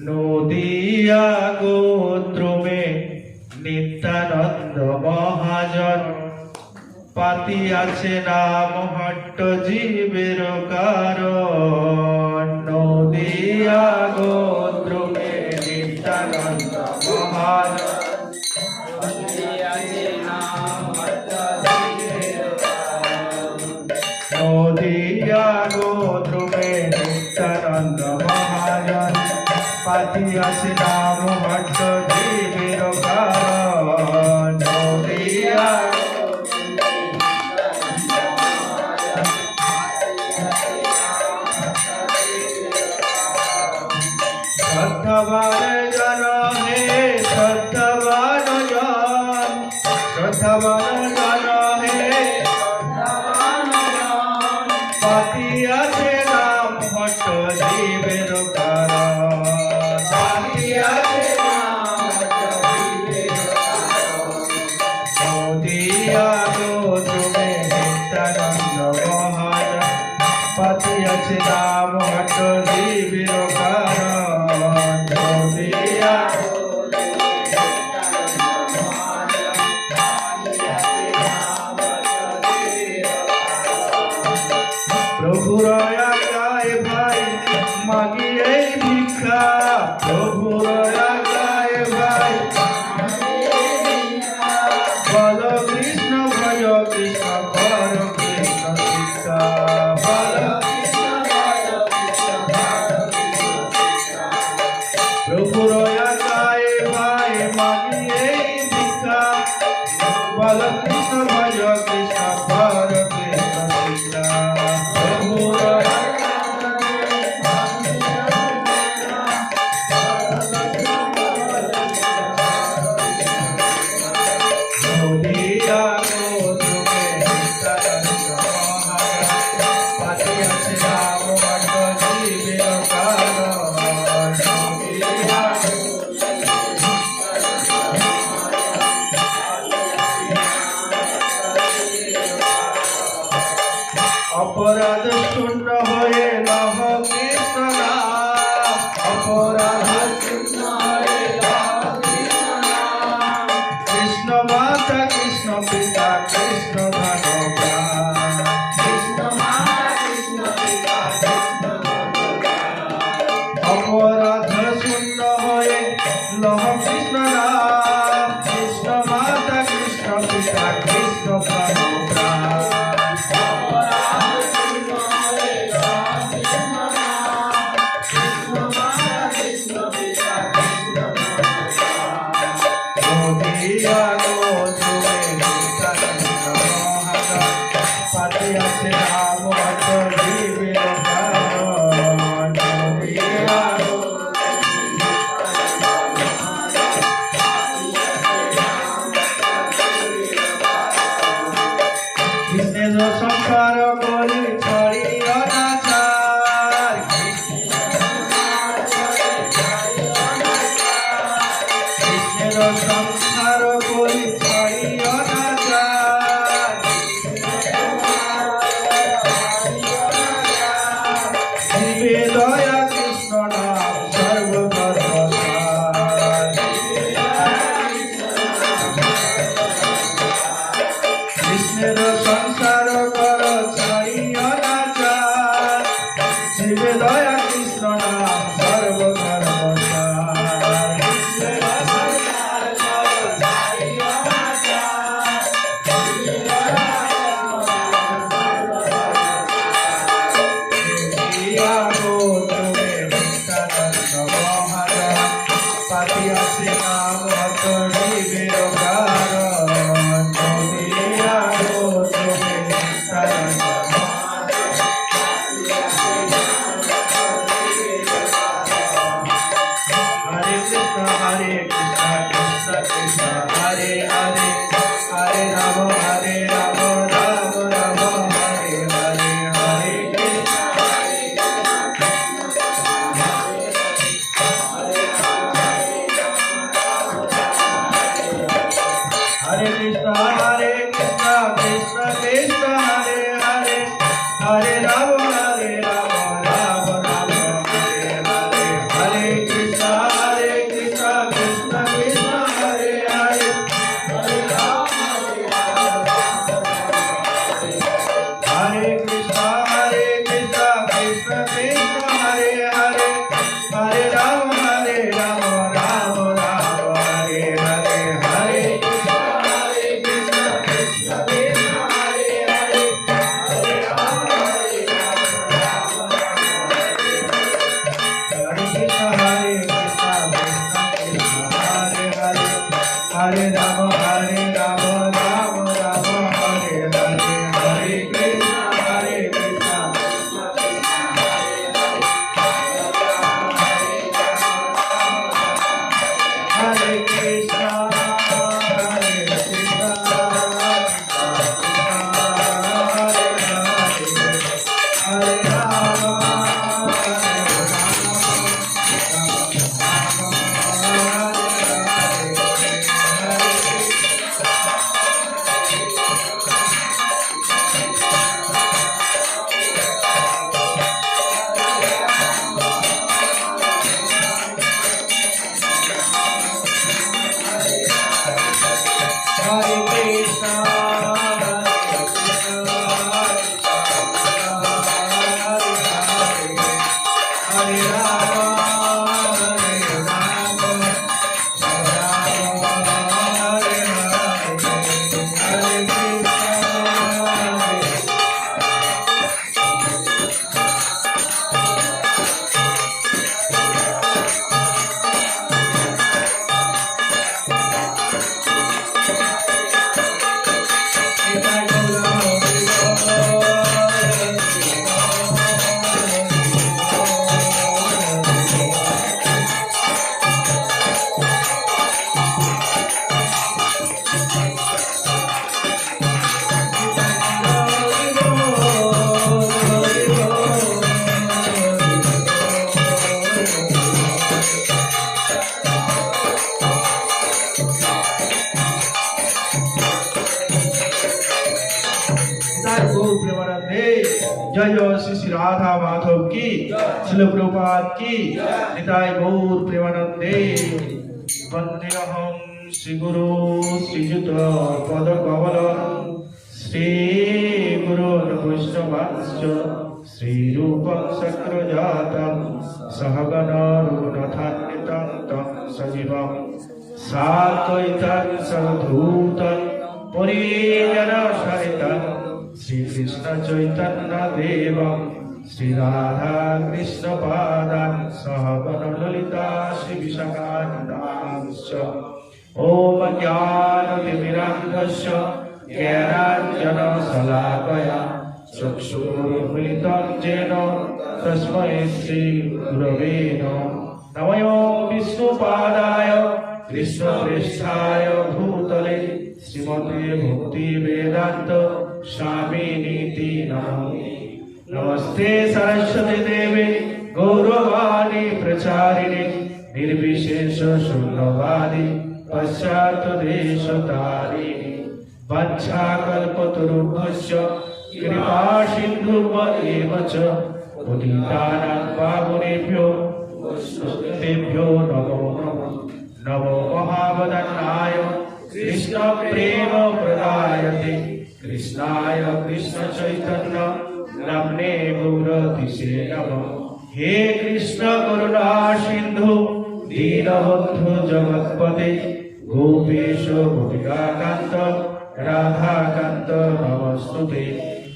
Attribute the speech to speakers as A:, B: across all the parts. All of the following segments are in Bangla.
A: নদিয়া গোত্রমে নিত্যানন্দ মহাজন পাতিয়াছে নাম হট্ট জীবের কারণ। নদিয়া গোত্রমে নিত্যানন্দ মহাজন নদিয়া গোত্রমে নিত্যানন্দ মহাজন পাতিয়াছে নাম হট্ট জীবের কারণ। নদিয়া শ্রদ্ধাবান জন হে শ্রদ্ধাবান জন, শ্রদ্ধাবান জন হে পাতিয়াছে নাম হট্ট জীবের কারণ। পাতিয়াছে নাম হট্ট জীবের কারণ। নদিয়া গোত্রমে নিত্যানন্দ মহাজন পাতিয়াছে নাম হট্ট জীবের কারণ। নদিয়া প্রভুর আজ্ঞায় ভাই মাগি এই ভিক্ষা, প্রভুর আজ্ঞায় ভাই বল কৃষ্ণ ভজ কৃষ্ণ কর কৃষ্ণ শিক্ষা, বল প্রভুর আজ্ঞায় ভাই মাগি এই ভিক্ষা, বল কৃষ্ণ ভজ কৃষ্ণ কর কৃষ্ণ শিক্ষা। প্রভুর নদিয়া গোত্রমে নিত্যানন্দ মহাজন পাতিয়াছে নাম হট্ট জীবের কারণ। নদিয়া অপরাধ শূন্য হয়ে লহ কৃষ্ণ নাম, অপরাধ শূন্য হয়ে লহ কৃষ্ণ নাম। কৃষ্ণ মাতা কৃষ্ণ পিতা কৃষ্ণ ভগবান, কৃষ্ণ মাতা কৃষ্ণ পিতা কৃষ্ণ ভগবান। অপরাধ শূন্য হয়ে লহ কৃষ্ণ নাম, কৃষ্ণ মাতা কৃষ্ণ পিতা কৃষ্ণ ভগবান। নদিয়া গোত্রমে নিত্যানন্দ মহাজন পাতিয়াছে নাম হট্ট জীবের কারণ। নদিয়া কৃষ্ণের সংসার করি ছড়ি অনাচার, কৃষ্ণের সংসার করি ছড়ি অনাচার। জীবে দয়া কৃষ্ণ নাম Krishna Hare Krishna Hare Rama Hare Rama Rama Rama Hare Hare Hare Krishna Hare Krishna Hare Krishna Hare Krishna Hare Rama जय जय श्री श्री राधा माधव की श्रील प्रभुपाद की निताय गौर प्रेमानंदे वंदेहम श्री गुरु श्रीयुत पद कमल श्री गुरु वैष्णवांश्च श्री रूपं शक्रजातं सहगण रघुनाथान्वितं तं सजीवं साद्वैतं सवधूतं परिजन सहितं श्री कृष्ण चैतन्य देवं श्री राधा कृष्ण पादान सहगण ललिता श्री विशाखान्वितांश्च ओम ज्ञानतिमिरान्धस्य ज्ञानाञ्जनशलाकया चक्षुरुन्मिलितं येन तस्मै श्री गुरवे नमः विष्णुपादाय कृष्णप्रेष्ठाय भूतले श्रीमते भक्ति वेदांत स्वामिनीति नमस्ते सरस्वती देवे गौरवाणी प्रचारिणे निर्विशेष शून्यवादी पश्चात् देशतारिणे वंशाकल्पतरुभ्यश्च कृपा सिन्धुभ्य च पतितानां पावनेभ्यो वैष्णवेभ्यो नमो नमो महावदनाय कृष्ण प्रेम प्रदायते कृष्णाय कृष्ण चैतन्य नाम्ने गौरतिसे नमः हे कृष्ण करुणा सिंधु दीनबन्धु जगत्पते गोपेश गोपिकाकान्त राधाकान्त नमस्तुते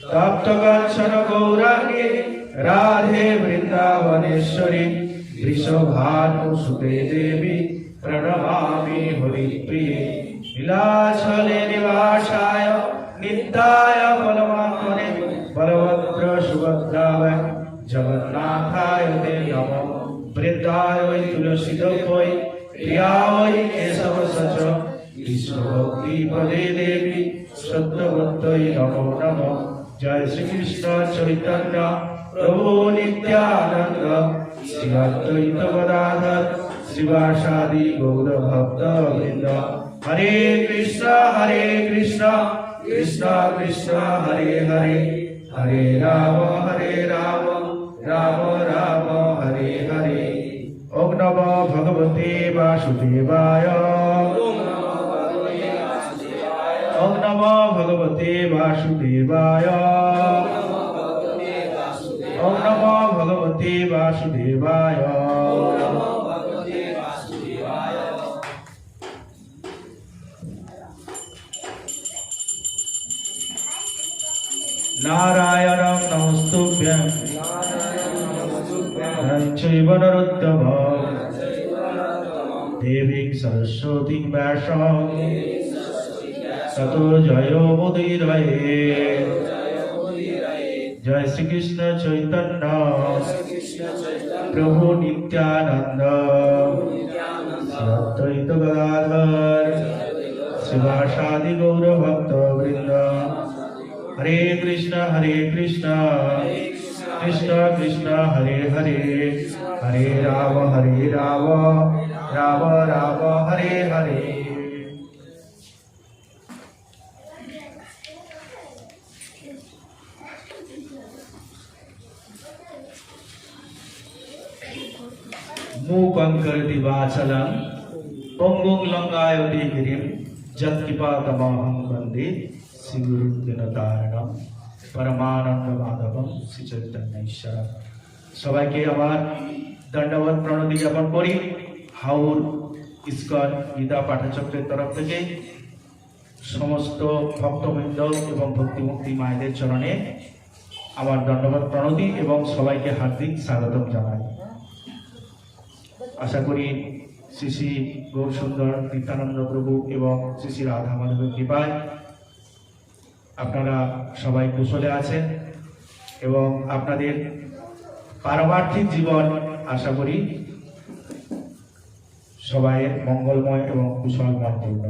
A: तप्तकाञ्चन गौराङ्गे राधे वृन्दावनेश्वरी वृषभानुसुते देवी प्रणमामि हरिप्रिये नीलाचले निवासाय नित्याय परमात्मने बलभद्र सुभद्राय जगन्नाथाय ते नमः वृद्धाय वै तुलसीदवै प्रियाय केशव सच विष्णुभक्तिपदे देवी श्रद्धवत्यै नमो नमः जय श्री कृष्ण चैतन्य प्रभु नित्यानंद श्री अद्वैत गदाधर श्रीवासादि गौर भक्त वृंद हरे कृष्ण कृष्ण कृष्ण हरे हरे हरे राम राम राम हरे हरे ओम नमो भगवते वासुदेवाय ओम नमो भगवते वासुदेवाय ओम नमो भगवते वासुदेवाय नारायणं नमस्तुभ्यं चैव नरोत्तमं देवीं सरस्वतीं व्यासं ततो जयो मुदीरये। जय श्री कृष्ण चैतन्य प्रभु नित्यानंद श्री अद्वैत गदाधर शिवासादि गौर भक्त वृंद। हरे कृष्ण कृष्ण कृष्ण हरे हरे, हरे राम राम राम हरे हरे। मूकं करोति वाचालं पंगुं लंघयते गिरिं यत्कृपातमहं वन्दे श्रीगुरुं दीनतारिणं परमानंद माधवं श्री चैतन्य ईश्वर। সবাইকে আমার দণ্ডবত প্রণতি জ্ঞাপন করি। হাওর ইস্কন গীতা পাঠচক্রের তরফ থেকে সমস্ত ভক্তবৃন্দ এবং ভক্তিমুক্তি মায়েদের চরণে আমার দণ্ডবত প্রণতি এবং সবাইকে হার্দিক স্বাগতম জানাই। আশা করি শ্রী শ্রী গৌরসুন্দর নিত্যানন্দ প্রভু এবং শ্রী শ্রী রাধা মাধবের কৃপায় আপনারা সবাই কুশলে আছেন এবং আপনাদের পারমার্থিক জীবন আশা করি সবাইয়ের মঙ্গলময় এবং কুশলময় পূর্ণ।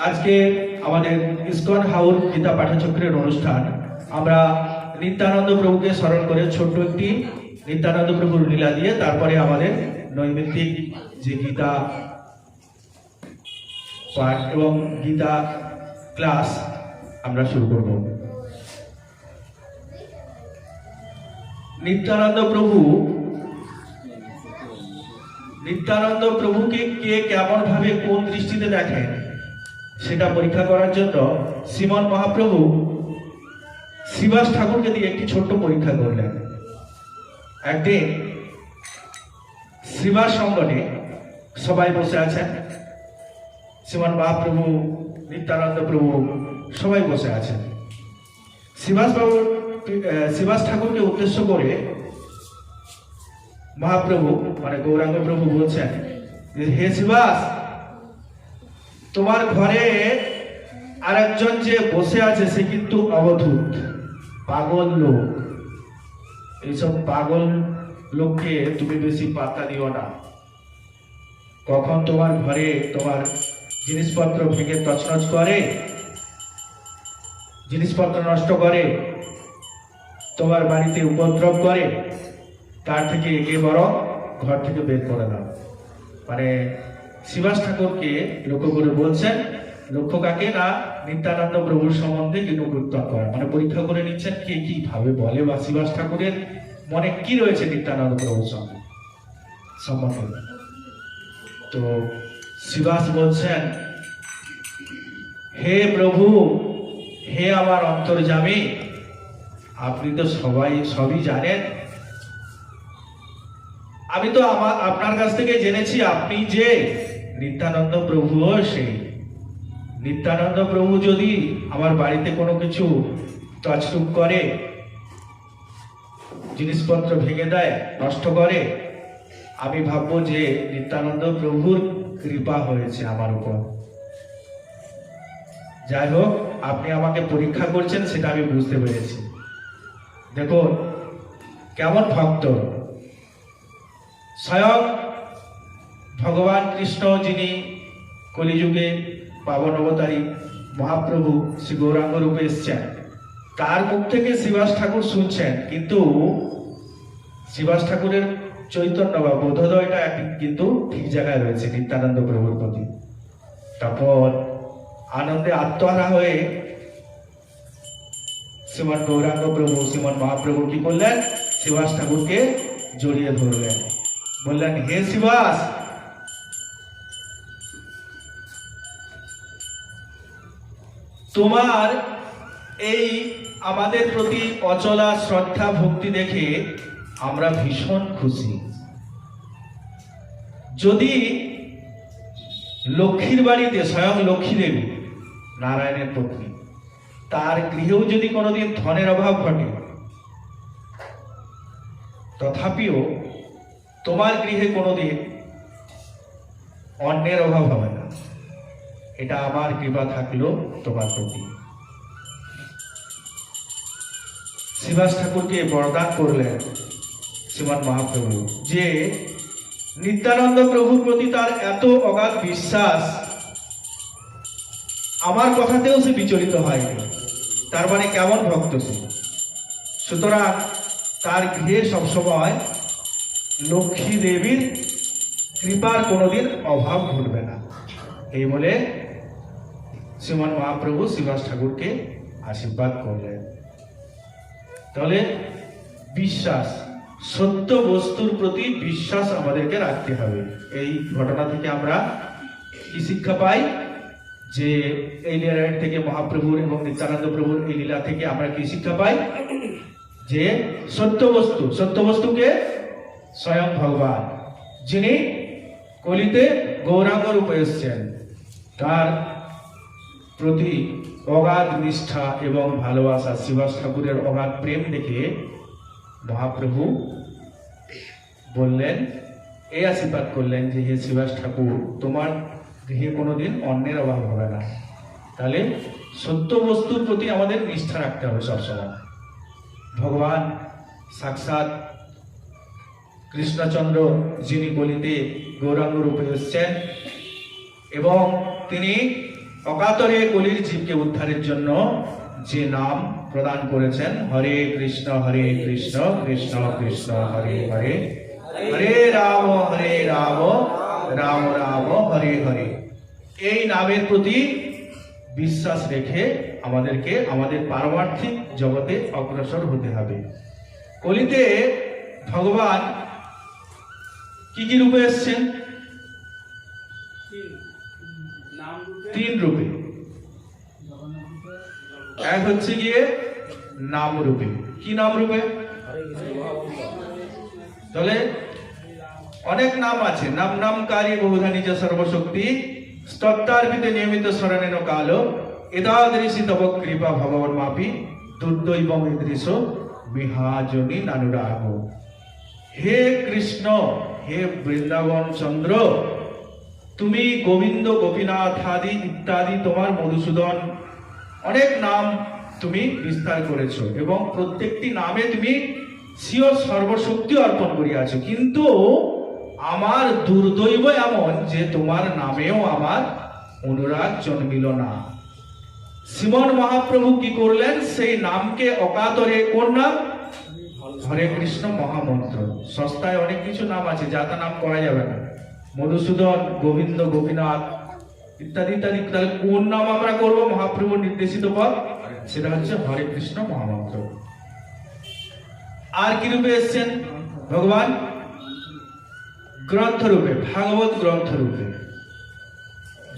A: আজকে আমাদের ইস্কন হাউর গীতা পাঠচক্রের অনুষ্ঠান আমরা নিত্যানন্দ প্রভুকে স্মরণ করে ছোট্ট একটি নিত্যানন্দ প্রভুর লীলা দিয়ে তারপরে আমাদের নৈমিত্তিক যে গীতা পাঠ এবং গীতা ক্লাস আমরা শুরু করব। নিত্যানন্দ প্রভুকে কে কেমন ভাবে কোন দৃষ্টিতে দেখেন সেটা পরীক্ষা করার জন্য শ্রীমন মহাপ্রভু শ্রীবাস ঠাকুরকে দিয়ে একটি ছোট্ট পরীক্ষা করলেন। একদিন শ্রীবাস সঙ্গনে সবাই বসে আছেন, শ্রীমন মহাপ্রভু, নিত্যানন্দ প্রভু সবাই বসে আছেন। শ্রীবাস ঠাকুরকে উদ্দেশ্য করে মহাপ্রভু মানে গৌরাঙ্গ প্রভু বলছেন, হে শ্রীবাস, তোমার ঘরে আরেকজন যে বসে আছে সে কিন্তু অবধূত, পাগল লোক। এইসব পাগল লোককে তুমি বেশি পাত্তা দিও না। কখন তোমার ঘরে তোমার জিনিসপত্র ভেঙে তছনছ করে, জিনিসপত্র নষ্ট করে, তোমার বাড়িতে উপদ্রব করে, তার থেকে এগিয়ে বরং ঘর থেকে বের করে দাও। মানে শ্রীবাস ঠাকুরকে লক্ষ্য করে বলছেন, লক্ষ্য কাকে না, নিত্যানন্দ প্রভুর সম্বন্ধে কীর্তন করা, মানে পরীক্ষা করে নিচ্ছেন কে কি ভাবে বলে বা শ্রীবাস ঠাকুরের মনে কি রয়েছে নিত্যানন্দ প্রভুর সম্বন্ধে। তো শ্রীবাস বলছেন, হে প্রভু, হে আমার অন্তর্যামী, আপনি তো সবই জানেন। আমি তো আপনার কাছ থেকে জেনেছি আপনি যে নিত্যানন্দ প্রভু, সেই নিত্যানন্দ প্রভু যদি আমার বাড়িতে কোনো কিছু তছরূপ করে, জিনিসপত্র ভেঙে দেয়, নষ্ট করে, আমি ভাববো যে নিত্যানন্দ প্রভুর কৃপা হয়েছে আমার উপর। যাই হোক, আপনি আমাকে পরীক্ষা করছেন সেটা আমি বুঝতে পেরেছি। দেখুন কেমন ভক্ত, স্বয়ং ভগবান কৃষ্ণ যিনি কলিযুগে পাবন অবতারী মহাপ্রভু শ্রী গৌরাঙ্গ রূপে এসছেন, তার মুখ থেকে শ্রীবাস ঠাকুর শুনছেন, কিন্তু শ্রীবাস ঠাকুরের চৈতন্য বা বোধোদয়টা কিন্তু ঠিক জায়গায় রয়েছে নিত্যানন্দ প্রভুর প্রতি। তারপর আনন্দে আত্মহারা হয়ে শ্রীমান গৌরাঙ্গ প্রভু, শ্রীমান মহাপ্রভু কি করলেন, শ্রীবাস ঠাকুরকে জড়িয়ে ধরলেন, বললেন, হে শ্রীবাস, তোমার এই আমাদের প্রতি অচলা শ্রদ্ধা ভক্তি দেখে আমরা ভীষণ খুশি। যদি লক্ষ্মীর বাড়িতে স্বয়ং লক্ষ্মী দেবী নারায়ণের পত্নী, তার গৃহেও যদি কোনোদিন ধনের অভাব ঘটে, তথাপিও তোমার গৃহে কোনোদিন অন্যের অভাব হবে না। এটা আমার কৃপা থাকলো তোমার প্রতি। শ্রীবাস ঠাকুরকে বরদান করলেন শ্রীমান মহাপ্রভু যে নিত্যানন্দ প্রভুর প্রতি তার এত অগাধ বিশ্বাস, আমার কথাতেও সে বিচলিত হয়নি। তার মানে কেমন ভক্ত সে। সুতরাং তার গৃহে সবসময় লক্ষ্মী দেবীর কৃপার কোনোদিন অভাব ঘটবে না। এই বলে শ্রীমান মহাপ্রভু শ্রীবাস ঠাকুরকে আশীর্বাদ করলেন। তাহলে বিশ্বাস, সত্য বস্তুর প্রতি বিশ্বাস আমাদেরকে রাখতে হবে। এই ঘটনা থেকে আমরা কি শিক্ষা পাই? যে এই লীলা থেকে মহাপ্রভুর এবং নিত্যানন্দ প্রভুর এই লীলা থেকে আমরা কি শিক্ষা পাই? যে সত্য বস্তুকে স্বয়ং ভগবান, যিনি কলিতে গৌরাঙ্গ রূপে এসেছেন, তার প্রতি অগাধ নিষ্ঠা এবং ভালোবাসা, শ্রীবাস ঠাকুরের অগাধ প্রেম দেখে মহাপ্রভু বললেন, এই আশীর্বাদ করলেন যে হে শ্রীবাস ঠাকুর, তোমার গৃহে কোনোদিন অন্যের অভাব হবে না। তাহলে সত্য বস্তুর প্রতি আমাদের নিষ্ঠা রাখতে হবে সবসময়। ভগবান সাক্ষাৎ কৃষ্ণচন্দ্র, যিনি কলিতে গৌরাঙ্গ রূপে এসেছেন এবং তিনি অকাতরে কলির জীবকে উদ্ধারের জন্য যে নাম প্রদান করেছেন, হরে কৃষ্ণ কৃষ্ণ কৃষ্ণ হরে হরে, হরে রাম রাম রাম হরে হরে। এই নামের প্রতি বিশ্বাস রেখে আমাদেরকে আমাদের পারমার্থিক জগতে অগ্রসর হতে হবে। কলিতে ভগবান কি কি রূপে এসেছেন? তিন রূপে। এক হচ্ছে গিয়ে নাম রূপে। কি নাম রূপে? তাহলে অনেক নাম আছে। নামকারী বহুধা নিজ সর্বশক্তি, স্তত্তার্পিতে নিয়মিত শরণেন কালো, এদাদৃশি তব কৃপা ভগবান মাপি, দুর্দৈবম দৃশ বিহাজনী নানুরাগ। হে কৃষ্ণ, হে বৃন্দাবন চন্দ্র, তুমি গোবিন্দ, গোপীনাথ আদি ইত্যাদি তোমার মধুসূদন অনেক নাম তুমি বিস্তার করেছো এবং প্রত্যেকটি নামে তুমি স্বীয় সর্বশক্তি অর্পণ করিয়াছো। কিন্তু আমার দুর্দৈব এমন যে তোমার নামেও আমার অনুরাগ জন্মিল না। শ্রীমন মহাপ্রভু কি করলেন? সেই নামকে অকাতরে, কোন নাম? হরে কৃষ্ণ মহামন্ত্র। সস্তায় অনেক কিছু নাম আছে, যা তা নাম করা যাবে না। মধুসূদন, গোবিন্দ, গোপীনাথ ইত্যাদি ইত্যাদি। তাহলে কোন নাম আমরা করবো? মহাপ্রভুর নির্দেশিত পথ, সেটা হচ্ছে হরে কৃষ্ণ মহামন্ত্র। আর কি রূপে এসছেন ভগবান? গ্রন্থ রূপে, ভাগবত গ্রন্থ রূপে।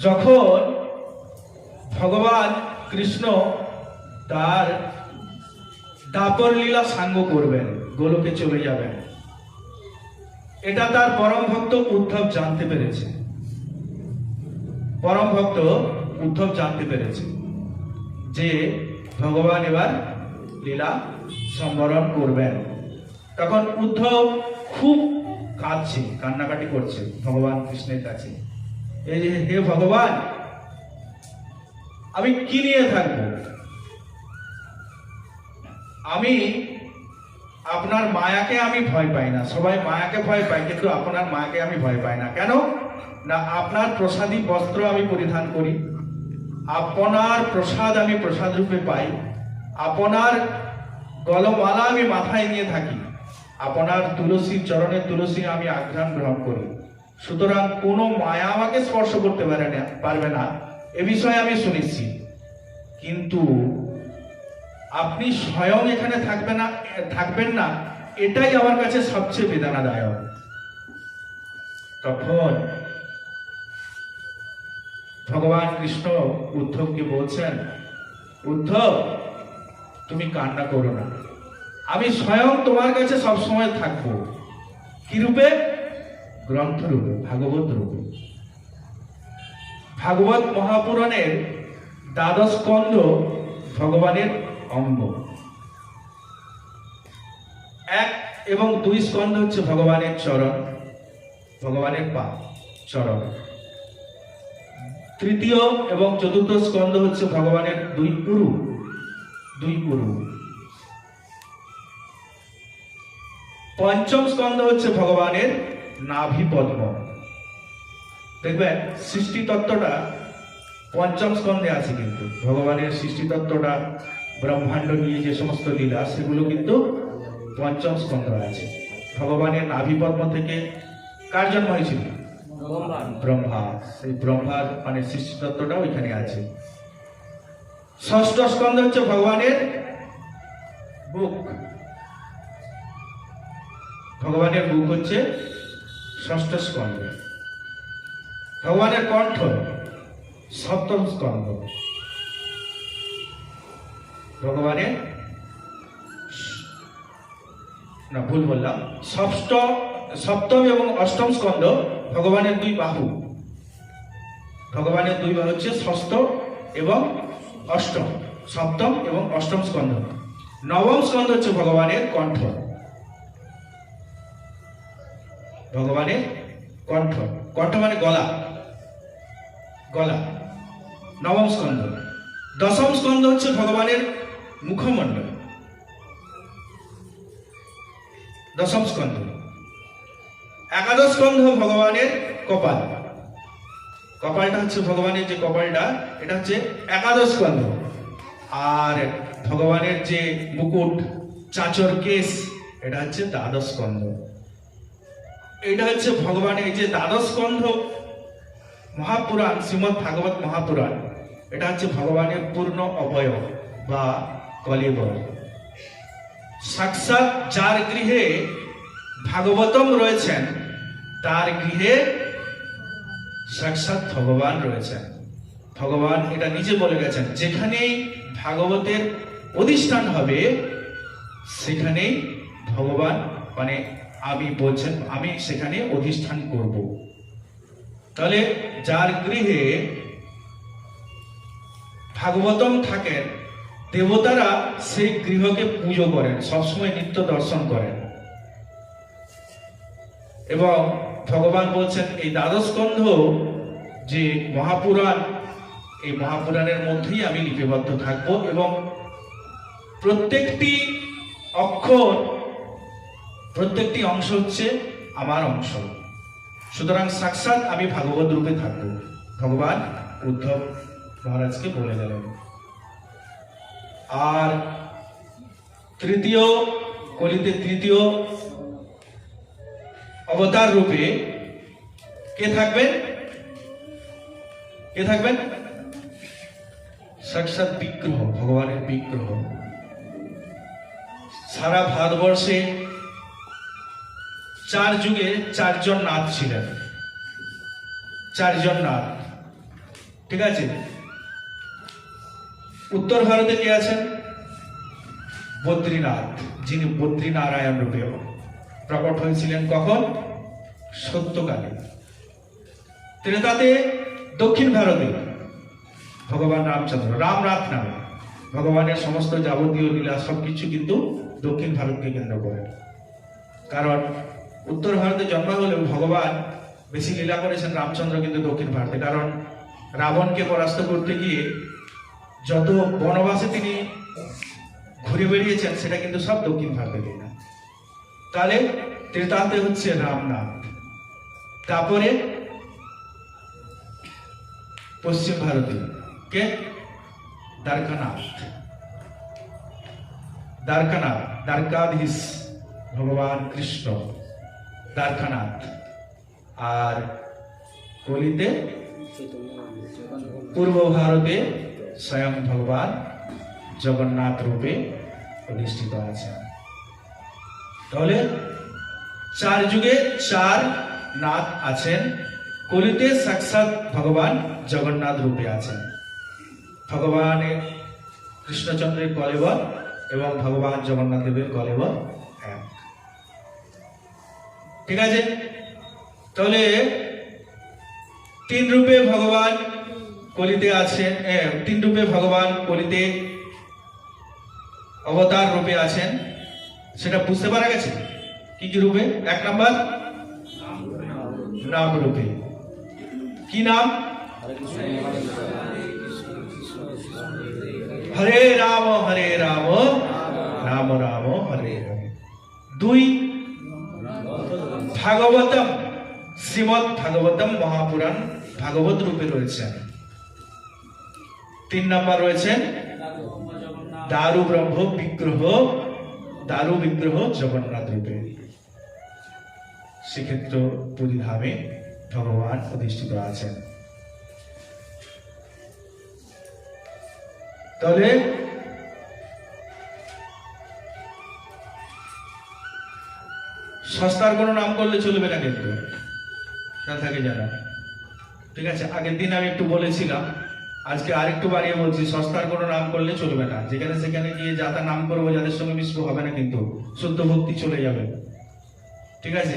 A: যখন ভগবান কৃষ্ণ তার দাপর লীলা সাঙ্গ করবেন, গোলকে চলে যাবেন, এটা তার পরম ভক্ত উদ্ধব জানতে পেরেছে। পরম ভক্ত উদ্ধব জানতে পেরেছে যে ভগবান এবার লীলা সম্বরণ করবেন। তখন উদ্ধব খুব কাঁদছে, কান্নাকাটি করছে ভগবান কৃষ্ণের কাছে। এই যে হে ভগবান, আমি কি নিয়ে থাকবো? আমি আপনার মায়াকে আমি ভয় পাই না। সবাই মায়াকে ভয় পায়, কিন্তু আপনার মায়াকে আমি ভয় পাই না। কেন না? আপনার প্রসাদী বস্ত্র আমি পরিধান করি, আপনার প্রসাদ আমি প্রসাদ রূপে পাই, আপনার গলমালা আমি মাথায় নিয়ে থাকি, আপনার তুলসী চরণের তুলসী আমি আঘ্রাণ গ্রহণ করি। সুতরাং কোনো মায়া আমাকে স্পর্শ করতে পারবে না, এ বিষয়ে আমি শুনেছি। কিন্তু আপনি স্বয়ং এখানে থাকবেন না, এটাই আমার কাছে সবচেয়ে বেদনাদায়ক। তখন ভগবান কৃষ্ণ উদ্ধবকে বলছেন, উদ্ধব, তুমি কান্না করো না, আমি স্বয়ং তোমার কাছে সবসময় থাকবো। কি রূপে? গ্রন্থ রূপে, ভাগবত রূপে। ভাগবত মহাপুরাণের দ্বাদশ স্কন্ধ ভগবানের অঙ্গ, 1 এবং 2 স্কন্ধ হচ্ছে ভগবানের চরণ, ভগবানের পা চরণ। তৃতীয় এবং চতুর্থ স্কন্ধ হচ্ছে ভগবানের 2 উরু, 2 উরু। পঞ্চম স্কন্ধ হচ্ছে ভগবানের নাভি পদ্ম। দেখবেন সৃষ্টি তত্ত্বটা পঞ্চম স্কন্ধে আছে, কিন্তু ভগবানের সৃষ্টি তত্ত্বটা, ব্রহ্মাণ্ড নিয়ে যে সমস্ত লীলা, সেগুলো কিন্তু পঞ্চম স্কন্ধে আছে। ভগবানের নাভি পদ্ম থেকে কার জন্ম হয়েছিল? ব্রহ্মা। সেই ব্রহ্মার মানে সৃষ্টি তত্ত্বটা ওইখানে আছে। ষষ্ঠ স্কন্ধ হচ্ছে ভগবানের বুক, ভগবানের বুক হচ্ছে ষষ্ঠ স্কন্ধ। ভগবানের কণ্ঠ সপ্তম স্কন্ধ। ভগবানের না, ভুল বললাম, সপ্তম এবং অষ্টম স্কন্ধ ভগবানের 2 বাহু। ভগবানের 2 বাহু হচ্ছে ষষ্ঠ এবং অষ্টম, সপ্তম এবং অষ্টম স্কন্ধ। নবম স্কন্ধ হচ্ছে ভগবানের কণ্ঠ, ভগবানের কণ্ঠ, কণ্ঠ মানে গলা, গলা, নবম স্কন্ধ। দশম স্কন্ধ হচ্ছে ভগবানের মুখমণ্ডল, দশম স্কন্ধ। একাদশ স্কন্ধ ভগবানের কপাল, কপালটা হচ্ছে ভগবানের যে কপালটা, এটা হচ্ছে একাদশ স্কন্ধ। আর ভগবানের যে মুকুট, চাঁচর কেশ, এটা হচ্ছে দ্বাদশ স্কন্ধ। এটা হচ্ছে ভগবানের এই যে দ্বাদশ স্কন্ধ মহাপুরাণ, শ্রীমৎ ভাগবত মহাপুরাণ, এটা হচ্ছে ভগবানের পূর্ণ অবয়ব বা কলেবর। সাক্ষাৎ যার গৃহে ভাগবতম রয়েছেন, তার গৃহে সাক্ষাৎ ভগবান রয়েছেন। ভগবান এটা নিজে বলে গেছেন, যেখানেই ভাগবতের অধিষ্ঠান হবে সেখানেই ভগবান মানে আমি বলছেন, আমি সেখানে অধিষ্ঠান করব। তাহলে যার গৃহে ভাগবতম থাকেন, দেবতারা সেই গৃহকে পুজো করেন, সবসময় নিত্য দর্শন করেন। এবং ভগবান বলছেন এই দ্বাদশ স্কন্ধ যে মহাপুরাণ, এই মহাপুরাণের মধ্যেই আমি লিপিবদ্ধ থাকবো এবং প্রত্যেকটি অক্ষর, প্রত্যেকটি অংশ হচ্ছে আমার অংশ। সুতরাং সাক্ষাৎ আমি ভাগবত রূপে থাকবো, ভগবান উদ্ধব মহারাজকে বলে গেলেন। আর তৃতীয় কলিতে তৃতীয় অবতার রূপে কে থাকবেন? কে থাকবেন? সাক্ষাৎ বিগ্রহ, ভগবানের বিগ্রহ। সারা ভারতবর্ষে 4 যুগে 4 জন নাথ ছিলেন, 4 জন নাথ, ঠিক আছে? উত্তর ভারতে কে আছেন? বদ্রীনাথ, যিনি বদ্রীনারায়ণ রূপে প্রকট হয়েছিলেন। কখন? সত্যকালে। ত্রেতাতে দক্ষিণ ভারতে ভগবান রামচন্দ্র, রামনাথ নামে, ভগবানের সমস্ত যাবতীয় লীলা সবকিছু কিন্তু দক্ষিণ ভারতকে কেন্দ্র করে। কারণ উত্তর ভারতে জন্ম হলেও ভগবান বেশি লীলা করেছেন রামচন্দ্র কিন্তু দক্ষিণ ভারতে। কারণ রাবণকে পরাস্ত করতে গিয়ে যত বনবাসে তিনি ঘুরে বেরিয়েছেন, সেটা কিন্তু সব দক্ষিণ ভারতে না। তাহলে ত্রেতাতে হচ্ছে রামনাথ, তারপরে পশ্চিম ভারতে কে? দ্বারকানাথ, দ্বারকানাথ, দ্বারকাধীশ ভগবান কৃষ্ণ, দ্বারকানাথ। আর কলিতে পূর্ব ভারতে স্বয়ং ভগবান জগন্নাথ রূপে প্রতিষ্ঠিত আছেন। তাহলে 4 যুগে 4 নাথ আছেন। কলিতে সাক্ষাৎ ভগবান জগন্নাথ রূপে আছেন। ভগবানের কৃষ্ণচন্দ্রের কলেবর এবং ভগবান জগন্নাথ দেবের কলেব এক। ঠিক আছে, তাহলে তিন রূপে ভগবান কলিতে আছেন, তিন রূপে ভগবান কলিতে অবতার রূপে আছেন, সেটা বুঝতে পারা গেছে। কি কি রূপে? এক নাম্বার নাম রূপে। কি নাম? হরে রাম রাম রাম হরে হরে। দুই, ভাগবতম, শ্রীমদ ভাগবতম মহাপুরাণ ভাগবত রূপে রয়েছেন। তিন নাম্বার রয়েছেন দারু ব্রহ্ম বিগ্রহ, দারু বিগ্রহ জগন্নাথ রূপে। শ্রীক্ষেত্র পুরী ধামে ভগবান অধিষ্ঠিত আছেন। তাহলে সস্তার কোনো নাম করলে চলবে না, কিন্তু থাকে জানা। ঠিক আছে, আগের দিন আমি একটু বলেছিলাম, আজকে আরেকটু বাড়িয়ে বলছি, সস্তার কোনো নাম করলে চলবে না। যেখানে সেখানে গিয়ে যাতা নাম করবো, যাদের সঙ্গে মিশবো হবে না, কিন্তু শুদ্ধ ভক্তি চলে যাবে। ঠিক আছে,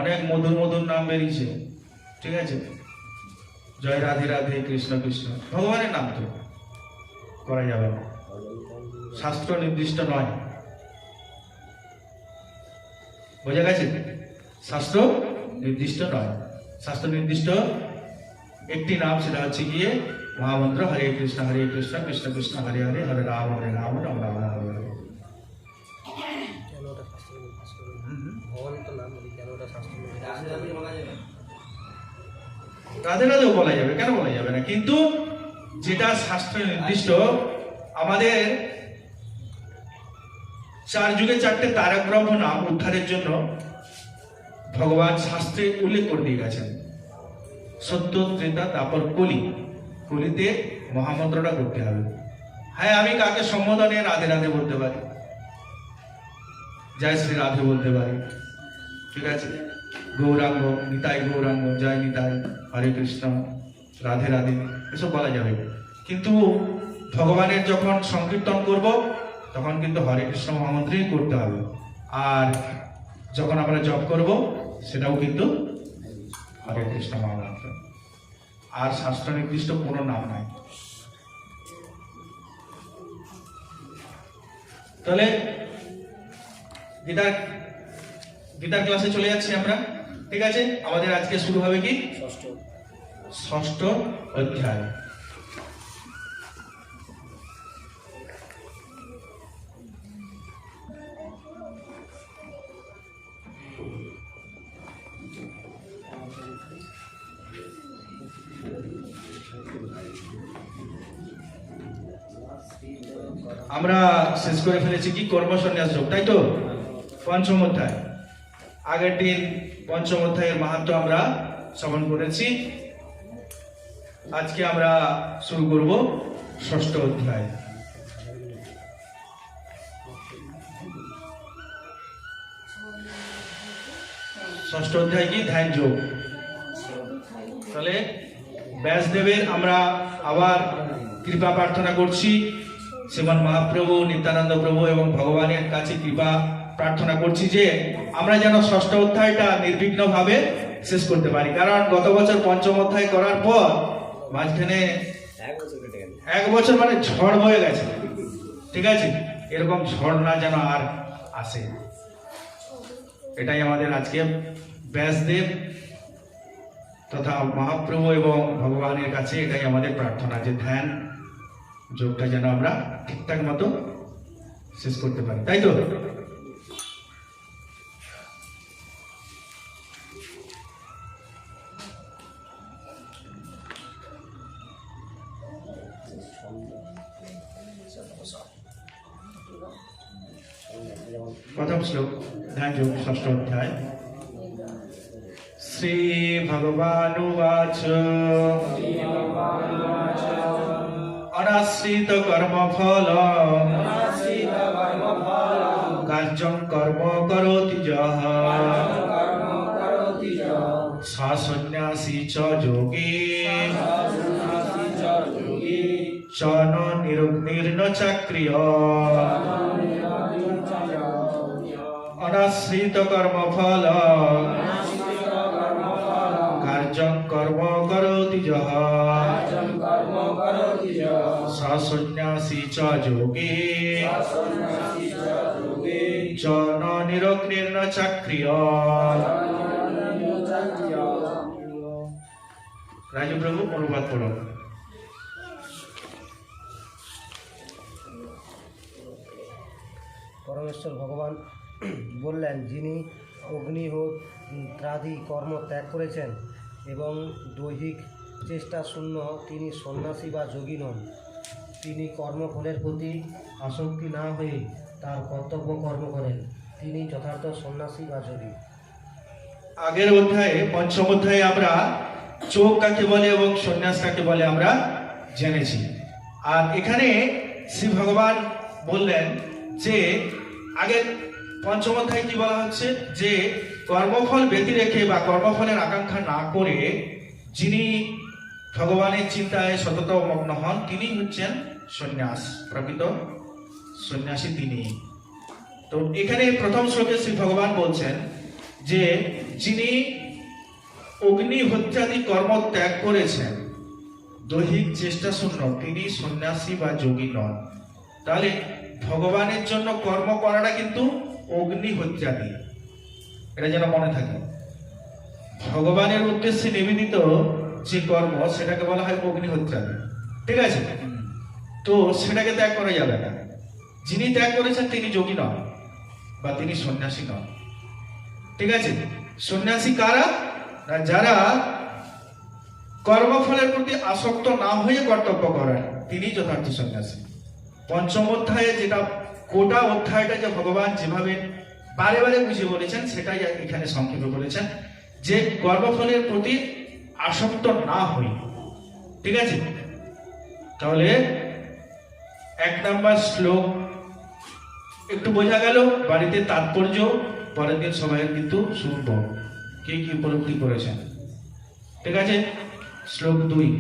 A: অনেক মধুর মধুর নাম বেরিয়েছে। ঠিক আছে, জয় রাধে রাধে, কৃষ্ণ কৃষ্ণ, ভগবানের নাম তো করা যাবে না, শাস্ত্র নির্দিষ্ট নয়। বোঝা গেছে? শাস্ত্র নির্দিষ্ট নয়, শাস্ত্র নির্দিষ্ট একটি নাম, সেটা হচ্ছে গিয়ে মহামন্ত্র হরে কৃষ্ণ কৃষ্ণ কৃষ্ণ হরে হরে, হরে রাম রাম রাম হরে হরে। রাধে রাধেও বলা যাবে, কেন বলা যাবে না? কিন্তু যেটা শাস্ত্র নির্দিষ্ট, আমাদের চার যুগে চারটে তারক ব্রহ্ম নাম উদ্ধারের জন্য ভগবান শাস্ত্রে উল্লেখ করে দিয়ে গেছেন। সত্য, ত্রেতা, তারপর কলি। কলিতে মহামন্ত্রটা করতে হবে। হ্যাঁ, আমি কাকে সম্বোধনে রাধে রাধে বলতে পারি, জয় শ্রী রাধে বলতে পারি। ঠিক আছে, গৌরাঙ্গ, নিতাই গৌরাঙ্গ, জয় নিতাই, হরে কৃষ্ণ, রাধে রাধে, এসব বলা যাবে। কিন্তু ভগবানের যখন সংকীর্তন করব, তখন কিন্তু হরে কৃষ্ণ মহামন্ত্রই করতে হবে। আর যখন আমরা জপ করব, সেটাও কিন্তু হরে কৃষ্ণ মহামন্ত্র। আর শাস্ত্র নির্দিষ্ট কোনো নাম নাই। তাহলে গীতার ক্লাসে চলে যাচ্ছি আমরা। ঠিক আছে, আমাদের আজকে শুরু হবে কি? ষষ্ঠ অধ্যায়। আমরা শেষ করে ফেলেছি কি? কর্ম সন্ন্যাস যোগ, তাই তো? পঞ্চম অধ্যায়। আগের দিন পঞ্চম অধ্যায়ের মাহাত্ম্য আমরা শ্রবণ করেছি। আজকে আমরা শুরু করব ষষ্ঠ অধ্যায়। ষষ্ঠ অধ্যায় কি? ধ্যান যোগ। তাহলে ব্যাসদেবের আমরা আবার কৃপা প্রার্থনা করছি। শ্রীমান মহাপ্রভু, নিত্যানন্দ প্রভু এবং ভগবানের কাছে কৃপা প্রার্থনা করছি যে আমরা যেন ষষ্ঠ অধ্যায়টা নির্বিঘ্ন ভাবে শেষ করতে পারি। কারণ গত বছর পঞ্চম অধ্যায় করার পর মাঝখানে এক বছর মানে ঝড় হয়ে গেছে। ঠিক আছে, এরকম ঝড় না যেন আর আসে, এটাই আমাদের আজকে ব্যাসদেব তথা মহাপ্রভু এবং ভগবানের কাছে এটাই আমাদের প্রার্থনা, যে ধ্যান যোগটা যেন আমরা ঠিকঠাক মতো শেষ করতে পারি, তাই তো? প্রথম শ্লোক, ধ্যান যোগ, ষষ্ঠ অধ্যায়। শ্রী ভগবানুবাচ অনাশ্রিত কর্মফল কার্যং কর্ম করোতি যঃ সা সন্ন্যাসী চ যোগী চ ন নির্ন চাক্রিয় অনাশ্রিত কর্মফল কার্যং কর্ম করোতি যহ স সন্ন্যাসী চ যোগী চ ন নির্ন চাক্রিয়। রাজু প্রভু অনুবাদ করো।
B: পরমেশ্বর ভগবান বললেন, যিনি অগ্নিহোত্রাদি কর্ম ত্যাগ করেছেন এবং দৈহিক চেষ্টা শূন্য, তিনি সন্ন্যাসী বা যোগী নন। তিনি কর্মফলের প্রতি আসক্তি না হয়ে তার কর্তব্য কর্ম করেন, তিনি যথার্থ সন্ন্যাসী বা যোগী।
A: আগের অধ্যায়ে পঞ্চম অধ্যায়ে আমরা চোখ কাকে বলে এবং সন্ন্যাস কাকে বলে আমরা জেনেছি। আর এখানে শ্রী ভগবান বললেন যে আগের পঞ্চম অধ্যায়ে কি বলা হচ্ছে, যে কর্মফল ব্যতি রেখে বা কর্মফলের আকাঙ্ক্ষা না করে যিনি ভগবানের চিন্তায় সতত মগ্ন হন, তিনি হচ্ছেন সন্ন্যাস, প্রকৃত সন্ন্যাসী তিনি। তো এখানে প্রথম শ্লোকে শ্রী ভগবান বলছেন যে যিনি অগ্নিহত্যাদি কর্ম ত্যাগ করেছেন, দৈহিক চেষ্টা শূন্য, তিনি সন্ন্যাসী বা যোগী নন। তাহলে ভগবানের জন্য কর্ম করাটা কিন্তু অগ্নিহত্যাদি, এটা যেন মনে থাকে। ভগবানের উদ্দেশ্যে নিবেদিত যে কর্ম সেটাকে বলা হয় অগ্নিহত্যাদি, ঠিক আছে? তো সেটাকে ত্যাগ করা যাবে না। যিনি ত্যাগ করেছেন তিনি যোগী নন বা তিনি সন্ন্যাসী নন, ঠিক আছে? সন্ন্যাসী কারা? যারা কর্মফলের প্রতি আসক্ত না হয়ে কর্তব্য করেন, তিনি যথার্থ সন্ন্যাসী। পঞ্চম অধ্যায়ে যেটা গোটা অধ্যায়টা যে ভগবান যেভাবে বারে বারে বুঝিয়ে বলেছেন, সেটাই এখানে সংক্ষেপে বলেছেন, যে কর্মফলের প্রতি আসক্ত না হই, ঠিক আছে? তাহলে 1 নম্বর শ্লোক একটু বোঝা গেল। বাড়িতে তাৎপর্য পরের দিন সবাই কিন্তু শুনবো কে কি উপলব্ধি করেছেন, ঠিক আছে? শ্লোক 2।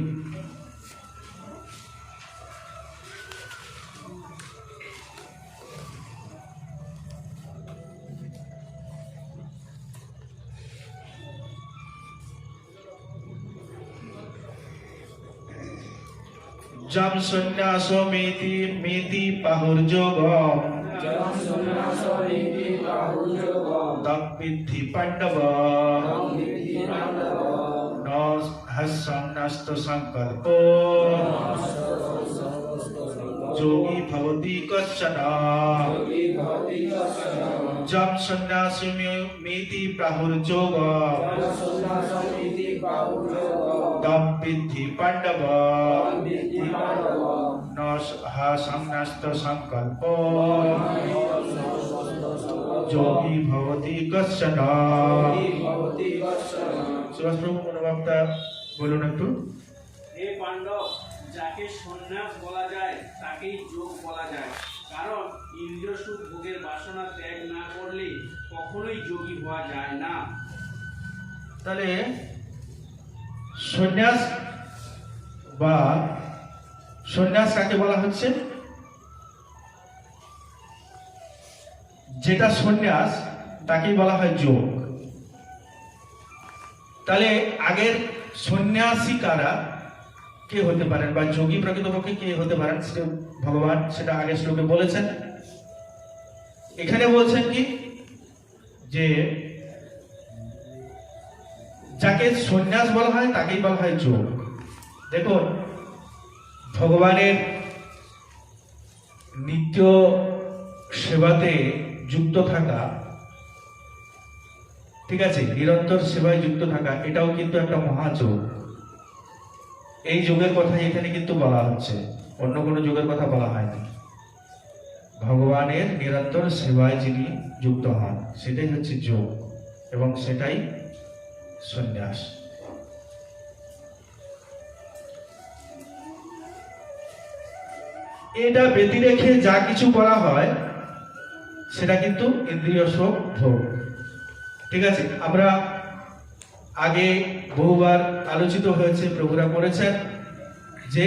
A: जम सन्यासो मेति पाहुर्योगम तम विद्धि पांडव न हस्सन्नस्त संकल्पो योगी भवति कश्चन। जम सन्यासो मेति पाहुर्योगम तम विद्धि पांडव न हस्सन्नस्त संकल्पो योगी भवति कश्चन। সুভাষ প্রভু অনুবাদটা বলুন একটু।
C: হে পাণ্ডব, যাকে সন্ন্যাস বলা যায় তাকেই যোগ বলা যায়, কারণ ইন্দ্রিয় সুখ ভোগের বাসনা ত্যাগ না করলে কখনোই যোগী হওয়া যায় না।
A: তাহলে সন্ন্যাস বা সন্ন্যাস কাকে বলা হচ্ছে? যেটা সন্ন্যাস তাকেই বলা হয় যোগ। তাহলে আগের সন্ন্যাসী কারা, কে হতে পারেন, বা যোগী প্রকৃতপক্ষে কে হতে পারেন, ভগবান সেটা আগের শ্লোকে বলেছেন। এখানে বলছেন কি, যে যাকে সন্ন্যাস বলা হয় তাকেই বলা হয় যোগ। দেখুন, ভগবানের নিত্য সেবাতে যুক্ত থাকা, ঠিক আছে, নিরন্তর সেবায় যুক্ত থাকা, এটাও কিন্তু একটা মহাযোগ। এই যোগের কথা এখানে কিন্তু বলা হচ্ছে, অন্য কোনো যোগের কথা বলা হয়নি। ভগবানের নিরন্তর সেবায় যিনি যুক্ত হন সেটাই হচ্ছে যোগ, এবং সেটাই সন্ন্যাস। এটা ব্যতি রেখে যা কিছু করা হয় সেটা কিন্তু ইন্দ্রিয় সুখ ভোগ, ঠিক আছে? আমরা আগে বহুবার আলোচিত হয়েছে, প্রভুরা করেছেন, যে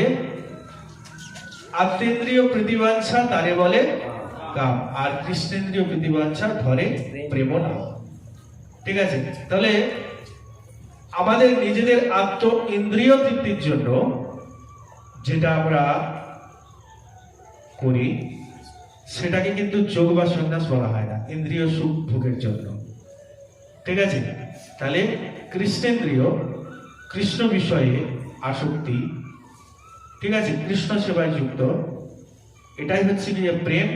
A: আত্মেন্দ্রিয় প্রীতিবাঞ্ছা তারে বলে কাম, আর কৃষ্ণেন্দ্রীয় প্রীতিবাঞ্ছা ধরে প্রেম নাম। ঠিক আছে, তাহলে আমাদের নিজেদের আত্ম ইন্দ্রিয় তৃপ্তির জন্য যেটা আমরা করি সেটাকে কিন্তু যোগ বা সন্ন্যাস বলা হয় না, ইন্দ্রিয় সুখ ভোগের জন্য। ঠিক আছে, তাহলে কৃষ্ণেন্দ্রিয়, কৃষ্ণ বিষয়ে আসক্তি, ঠিক আছে, কৃষ্ণ সেবায় যুক্ত, এটাই হচ্ছে গিয়ে প্রেম,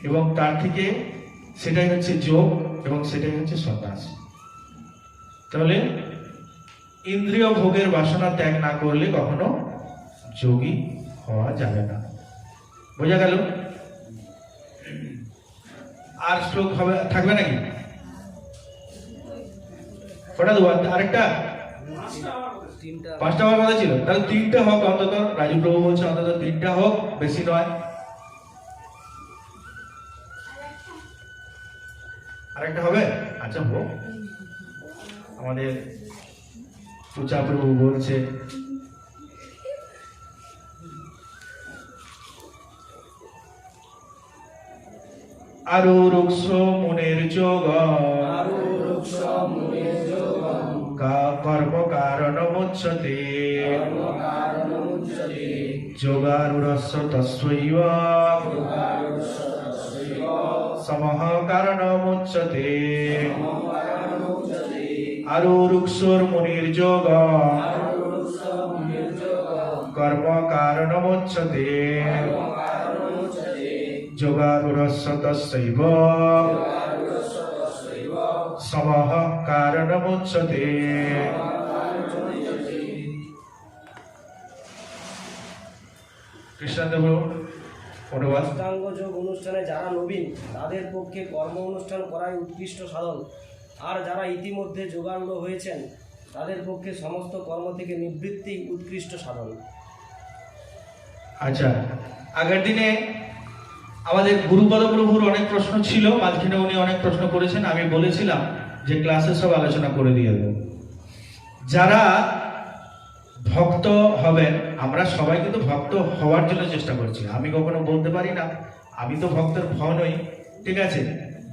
A: এবং তার থেকে সেটাই হচ্ছে যোগ, এবং সেটাই হচ্ছে সন্ন্যাস। তাহলে ইন্দ্রিয় ভোগের বাসনা ত্যাগ না করলে কখনো যোগী হওয়া যাবে না। বোঝা গেল? আর শ্লোক হবে থাকবে নাকি? কটা দেবো? আরেকটা? পাঁচটা হওয়ার কথা ছিল, তাহলে তিনটা হোক অন্তত। রাজু প্রভু বলছে অন্তত তিনটা হোক, বেশি নয়। আরেকটা হবে? আচ্ছা হোক। আমাদের পূজা প্রভু বলছে আরো রুক্ষ মনের যোগ কর্ম কারণ মুচ্যতে যোগারুরস্য তস্যৈব সমহ কারণ মুচ্যতে আরো রুক্ষর মুনির যোগ কর্ম কারণ মুচ্যতে যোগারুরস্য তস্যৈব সমহ কারণ মুচ্যতে। কৃষ্ণদেব অনুবাদ।
B: অষ্টাঙ্গ যোগ অনুষ্ঠানে যারা নবীন তাদের পক্ষে কর্ম অনুষ্ঠান করাই উৎকৃষ্ট সাধন, আর যারা ইতিমধ্যে যোগারূঢ় হয়েছেন তাদের পক্ষে সমস্ত কর্ম থেকে নিবৃত্তি উৎকৃষ্ট সাধন।
A: আচ্ছা, আগের দিনে আমাদের গুরুপদ প্রভুর অনেক প্রশ্ন ছিল, মাঝখানে উনি অনেক প্রশ্ন করেছেন। আমি বলেছিলাম যে ক্লাসে সব আলোচনা করে দিয়ে দেব। যারা ভক্ত হবেন, আমরা সবাই কিন্তু ভক্ত হওয়ার জন্য চেষ্টা করছি। আমি কখনো বলতে পারি না আমি তো ভক্তের ভয় নই, ঠিক আছে,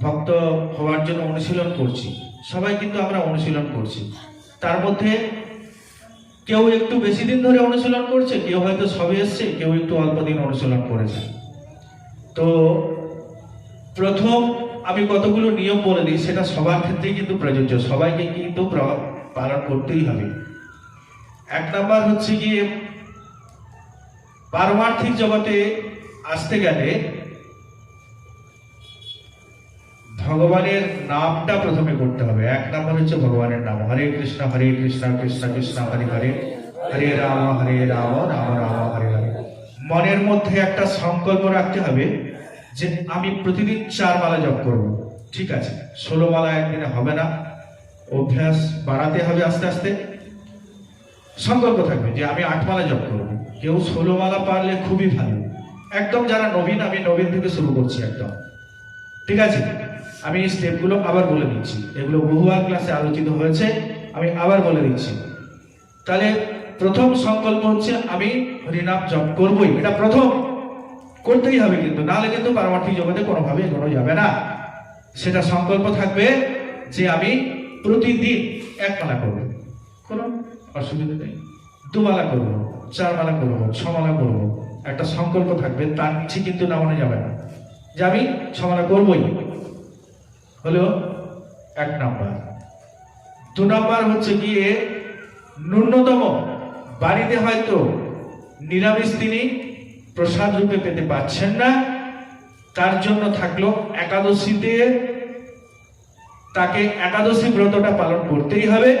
A: ভক্ত হওয়ার জন্য অনুশীলন করছি। সবাই কিন্তু আমরা অনুশীলন করছি। তার মধ্যে কেউ একটু বেশি দিন ধরে অনুশীলন করছে, কেউ হয়তো সবে এসছে, কেউ একটু অল্প দিন অনুশীলন করেছে। তো প্রথম আমি কতগুলো নিয়ম বলে দিই, সেটা সবার ক্ষেত্রেই কিন্তু প্রযোজ্য, সবাইকে কিন্তু পালন করতেই হবে। এক নাম্বার হচ্ছে গিয়ে পারমার্থিক জগতে আসতে গেলে ভগবানের নামটা প্রথমে করতে হবে। এক নাম্বার হচ্ছে ভগবানের নাম, হরে কৃষ্ণ কৃষ্ণ কৃষ্ণ হরে হরে, হরে রাম রাম রাম হরে হরে। মনের মধ্যে একটা সংকল্প রাখতে হবে যে আমি প্রতিদিন 4 মালা জপ করব। ঠিক আছে, 16 মালা একদিনে হবে না, অভ্যাস বাড়াতে হবে আস্তে আস্তে। সংকল্প থাকবে যে আমি 8 মালা জপ করব। কেউ 16 মালা পারলে খুবই ভালো। একদম যারা নবীন, আমি নবীন থেকে শুরু করছি একদম। ঠিক আছে, আমি এই স্টেপগুলো আবার বলে দিচ্ছি, এগুলো বহুবার ক্লাসে আলোচিত হয়েছে, আমি আবার বলে দিচ্ছি। তাহলে প্রথম সংকল্প হচ্ছে আমি হরিনাম জপ করবই, এটা প্রথম করতেই হবে, কিন্তু নাহলে কিন্তু পারমার্থিক জগতে কোনোভাবে এগোনো যাবে না। সেটা সংকল্প থাকবে যে আমি প্রতিদিন 1 মালা করবো, কোনো অসুবিধা নেই। 2 মালা করবো, 4 মালা করবো, 6 মালা করবো, একটা সংকল্প থাকবে। তার নিচে কিন্তু নামানো যাবে না যে আমি 6 মালা করবোই। হলো 1 নাম্বার। 2 নাম্বার হচ্ছে গিয়ে ন্যূনতম বাড়িতে হয়তো নিরামিষ তিনি প্রসাদ রূপে পেতে পাচ্ছেন না, তার জন্য থাকলো একাদশীতে তাকে একাদশী ব্রতটা পালন করতেই হবে।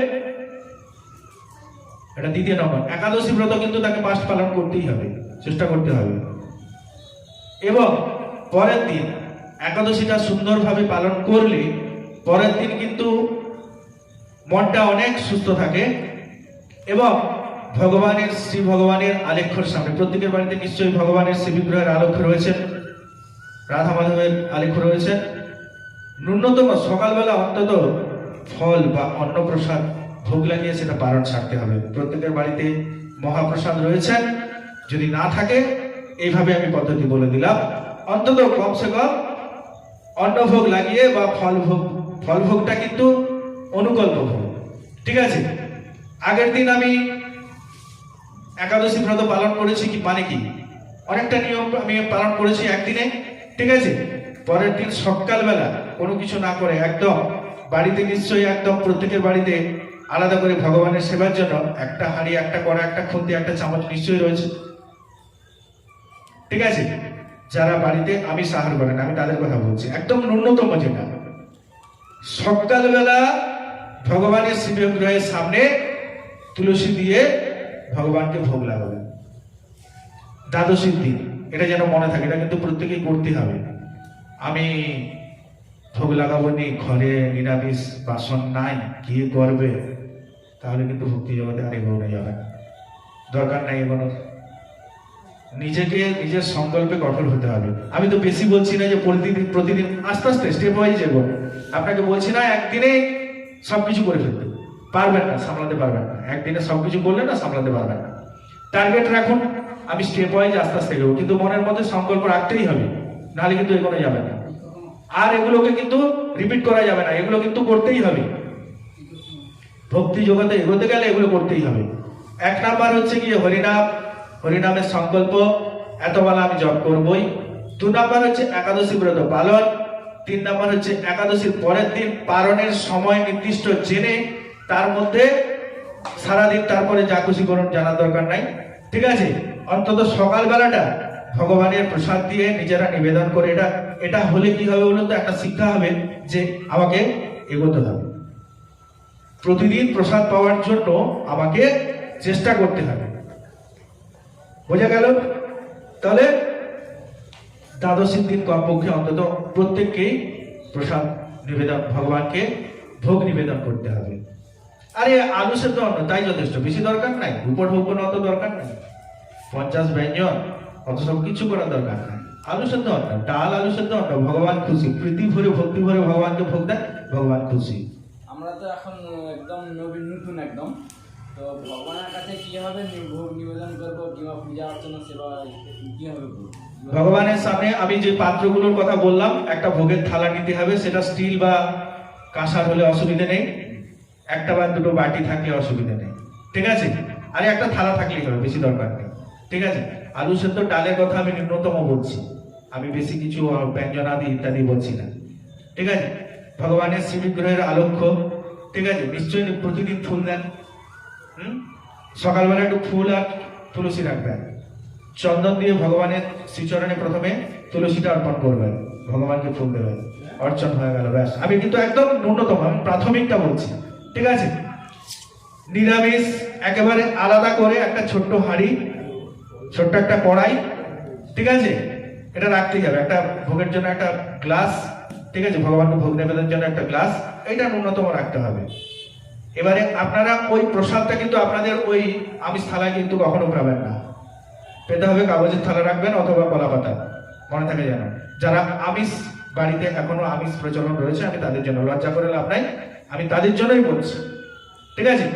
A: এটা 2 নম্বর। একাদশী ব্রত কিন্তু তাকে মাস্ট পালন করতেই হবে, চেষ্টা করতে হবে। এবং পরের দিন একাদশীটা সুন্দরভাবে পালন করলে পরের দিন কিন্তু মনটা অনেক সুস্থ থাকে। এবং ভগবানের, শ্রী ভগবানের আলেখ্যর সামনে, প্রত্যেকের বাড়িতে নিশ্চয়ই ভগবানের শ্রী বিগ্রহের আলেখ্য রয়েছে, রাধা মাধবের আলেখ্য রয়েছে। ন্যূনতম সকালবেলা অন্তত ফল বা অন্নপ্রসাদ ভোগ লাগিয়ে সেটা পালন ছাড়তে হবে। প্রত্যেকের বাড়িতে মহাপ্রসাদ রয়েছে, যদি না থাকে এইভাবে আমি পদ্ধতি বলে দিলাম। অন্তত কমসে কম অন্নভোগ লাগিয়ে বা ফলভোগটা কিন্তু অনুকল্প ভোগ, ঠিক আছে। আগের দিন আমি একাদশী ব্রত পালন করেছি, কি মানে কি অনেকটা নিয়ম আমি পালন করেছি একদিনে, ঠিক আছে। পরের দিন সকালবেলা কোনো কিছু না করে একদম বাড়িতে নিশ্চয়ই একদম প্রত্যেকের বাড়িতে আলাদা করে ভগবানের সেবার জন্য একটা হাঁড়ি, একটা কড়া, একটা খুন্তি, একটা চামচ নিশ্চয়ই রয়েছে, ঠিক আছে। যারা বাড়িতে আমিষ আহার করেন, আমি তাদের কথা বলছি, একদম ন্যূনতম যেটা সকালবেলা ভগবানের শিবগ্রহের সামনে তুলসী দিয়ে ভগবানকে ভোগ লাগাবেন দ্বাদশীর দিন। এটা যেন মনে থাকে, এটা কিন্তু প্রত্যেকেই করতে হবে। আমি ভোগ লাগাবো নি, ঘরে নিরামিষ বাসন নাই, কি করবে? তাহলে কিন্তু ভক্তি জগতে আর এগোনো যাবে না, দরকার নাই এগোনোর। নিজেকে নিজের সংকল্পে কঠোর হতে হবে। আমি তো বেশি বলছি না যে প্রতিদিন আস্তে আস্তে স্টেপ ওয়াইজ এগোন। আপনাকে বলছি না একদিনে সবকিছু করে ফেলতে পারবেন না, সামলাতে পারবেন না। একদিনে সবকিছু করলে না সামলাতে পারবেন না। টার্গেট রাখুন, আমি স্টেপ ওয়াইজ আস্তে আস্তে এগোবো, কিন্তু মনের মধ্যে সংকল্প রাখতেই হবে, নাহলে কিন্তু এগোনো যাবে না। আর এগুলোকে কিন্তু রিপিট করা যাবে না, এগুলো কিন্তু করতেই হবে। ভক্তি জগতে এগোতে গেলে এগুলো করতেই হবে। 1 নাম্বার হচ্ছে গিয়ে হরিনাম, হরিনামের সংকল্প, এতবেলা আমি জপ করবই। 2 নাম্বার হচ্ছে একাদশী ব্রত পালন। 3 নাম্বার হচ্ছে একাদশীর পরের দিন পালনের সময় নির্দিষ্ট জেনে তার মধ্যে সারাদিন তারপরে যা খুশি করুন, জানার দরকার নাই, ঠিক আছে। অন্তত সকালবেলাটা ভগবানের প্রসাদ দিয়ে নিজেরা নিবেদন করে, এটা হলে কি হবে বলুন তো, একটা শিক্ষা হবে যে আমাকে এগোতে হবে, প্রতিদিন প্রসাদ পাওয়ার জন্য আমাকে চেষ্টা করতে হবে। বোঝা গেল? তাহলে দ্বাদশীর দিন কমপক্ষে অন্তত প্রত্যেককেই প্রসাদ নিবেদন, ভগবানকে ভোগ নিবেদন করতে হবে। আরে আলু সেদ্ধ অন্ন তাই যথেষ্ট, বেশি দরকার নাই, উপঢৌক অত দরকার নাই, 50 ব্যঞ্জন অত সব কিছু করার দরকার নাই। আলু সেদ্ধ অন্ন, ডাল আলু সেদ্ধ অন্ন, ভগবান খুশি, প্রীতি ভরে ভক্তি ভরে ভগবানকে ভোগ দেন, ভগবান খুশি।
D: আমরা তো এখন একদম নতুন একদম, তো ভগবানের কাছে কিভাবে ভোগ নিবেদন করবো কিংবা পূজা অর্চনা সেবা কিভাবে করবো?
A: ভগবানের সামনে আমি যে পাত্রগুলোর কথা বললাম, একটা ভোগের থালা নিতে হবে, সেটা স্টিল বা কাঁসার হলে অসুবিধা নেই, একটা বা দুটো বাটি থাকলে অসুবিধা নেই, ঠিক আছে। আর একটা থালা থাকলেই হবে, বেশি দরকার নেই, ঠিক আছে। আলু সেদ্ধ ডালের কথা আমি ন্যূনতম বলছি, আমি বেশি কিছু ব্যঞ্জনাদি ইত্যাদি বলছি না, ঠিক আছে। ভগবানের শ্রীবিগ্রহের আলক্ষ্য, ঠিক আছে, নিশ্চয়ই প্রতিদিন ফুল দেন। সকালবেলা একটু ফুল আর তুলসী রাখবেন, চন্দন দিয়ে ভগবানের শ্রীচরণে প্রথমে তুলসীটা অর্পণ করবেন, ভগবানকে ফুল দেবেন, অর্চন হয়ে গেল, ব্যাস। আমি কিন্তু একদম ন্যূনতম, আমি প্রাথমিকটা বলছি, ঠিক আছে। নিরামিষ একেবারে আলাদা করে একটা ছোট্ট হাঁড়ি, ছোট্ট একটা কড়াই, ঠিক আছে, এটা রাখতেই হবে। একটা ভোগের জন্য একটা গ্লাস, ঠিক আছে, ভগবানকে ভোগ নিবেদনের জন্য একটা গ্লাস, এইটা ন্যূনতম রাখতে হবে। এবারে আপনারা ওই প্রসাদটা কিন্তু আপনাদের ওই আমিষ থালায় কিন্তু কখনো পাবেন না, পেতে হবে কাগজের থালা রাখবেন অথবা কলা পাতা, মনে থাকে যেন। যারা আমিষ বাড়িতে এখনো আমিষ প্রচলন রয়েছে, আমি তাদের জন্য, লজ্জা করে লাভ নাই, আমি তাদের জন্যই বলছি, ঠিক আছে।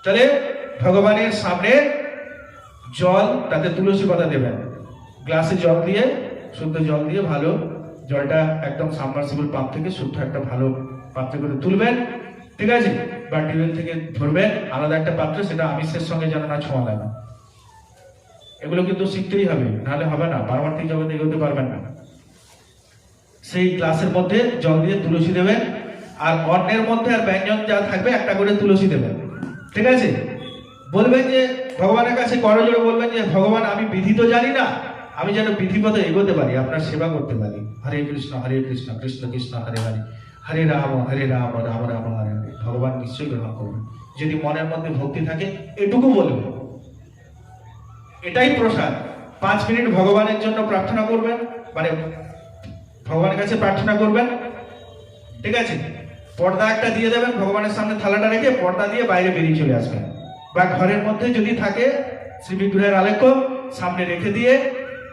A: তাহলে ভগবানের সামনে জল, তাতে তুলসী পাতা দেবেন, গ্লাসে জল দিয়ে, শুদ্ধ জল দিয়ে, ভালো জলটা একদম সাবমার্সিবল পাম্প থেকে শুদ্ধ একটা ভালো পাত্রে করে তুলবেন, ঠিক আছে। বা টিউবওয়েল থেকে ধরবেন আলাদা একটা পাত্রে, সেটা আমিষের সঙ্গে যেন না ছোঁয়া দেয় না। এগুলো কিন্তু শিখতেই হবে, নাহলে হবে না, পারমার্থিক জগতে এগোতে পারবেন না। সেই গ্লাসের মধ্যে জল দিয়ে তুলসী দেবেন, আর অন্নের মধ্যে আর ব্যঞ্জন যা থাকবে একটা করে তুলসী দেবেন, ঠিক আছে। বলবেন যে ভগবানের কাছে করজোড়ে বলবেন যে ভগবান, আমি বিধি তো জানি না, আমি যেন বিধিপথে এগোতে পারি, আপনার সেবা করতে পারি। হরে কৃষ্ণ কৃষ্ণ কৃষ্ণ হরে হরে, হরে রাম রাম রাম হরে হরে। ভগবান নিশ্চয়ই গ্রহণ করবেন যদি মনের মধ্যে ভক্তি থাকে, এটুকু বলবেন, এটাই প্রসাদ। 5 মিনিট ভগবানের জন্য প্রার্থনা করবেন, মানে ভগবানের কাছে প্রার্থনা করবেন, ঠিক আছে। পর্দা একটা দিয়ে দেবেন, ভগবানের সামনে থালাটা রেখে পর্দা দিয়ে বাইরে বেরিয়ে চলে আসবেন, বা ঘরের মধ্যে যদি থাকে শ্রীবিগ্রহের আলেখ্য সামনে রেখে দিয়ে,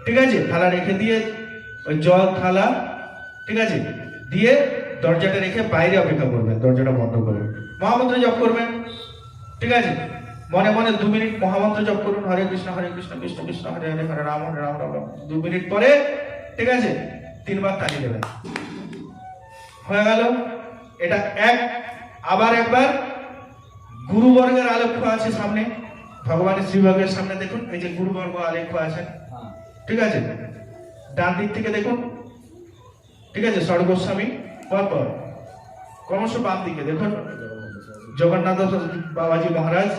A: ঠিক আছে, থালা রেখে দিয়ে ওই জল থালা, ঠিক আছে, দিয়ে দরজাটা রেখে বাইরে অপেক্ষা করবেন, দরজাটা বন্ধ করবেন, মহামন্ত্র জপ করবেন, ঠিক আছে। মনে মনে 2 মিনিট মহামন্ত্র জপ করুন, হরে কৃষ্ণ কৃষ্ণ কৃষ্ণ হরে হরে, হরে রাম রাম রাম। 2 মিনিট পরে ঠিক আছে 3 বার তালি দেবেন, হয়ে গেল এটা এক। আবার একবার গুরুবর্গের আলেখ্য আছে সামনে, ভগবানের শ্রীবর্গের সামনে দেখুন, এই যে গুরুবর্গ আলেখ্য আছে,
D: হ্যাঁ
A: ঠিক আছে। ডান দিক থেকে দেখুন, ঠিক আছে, ষড়গোস্বামী পরপর ক্রমশ বাম দিকে দেখুন, জগন্নাথ বাবাজি মহারাজ,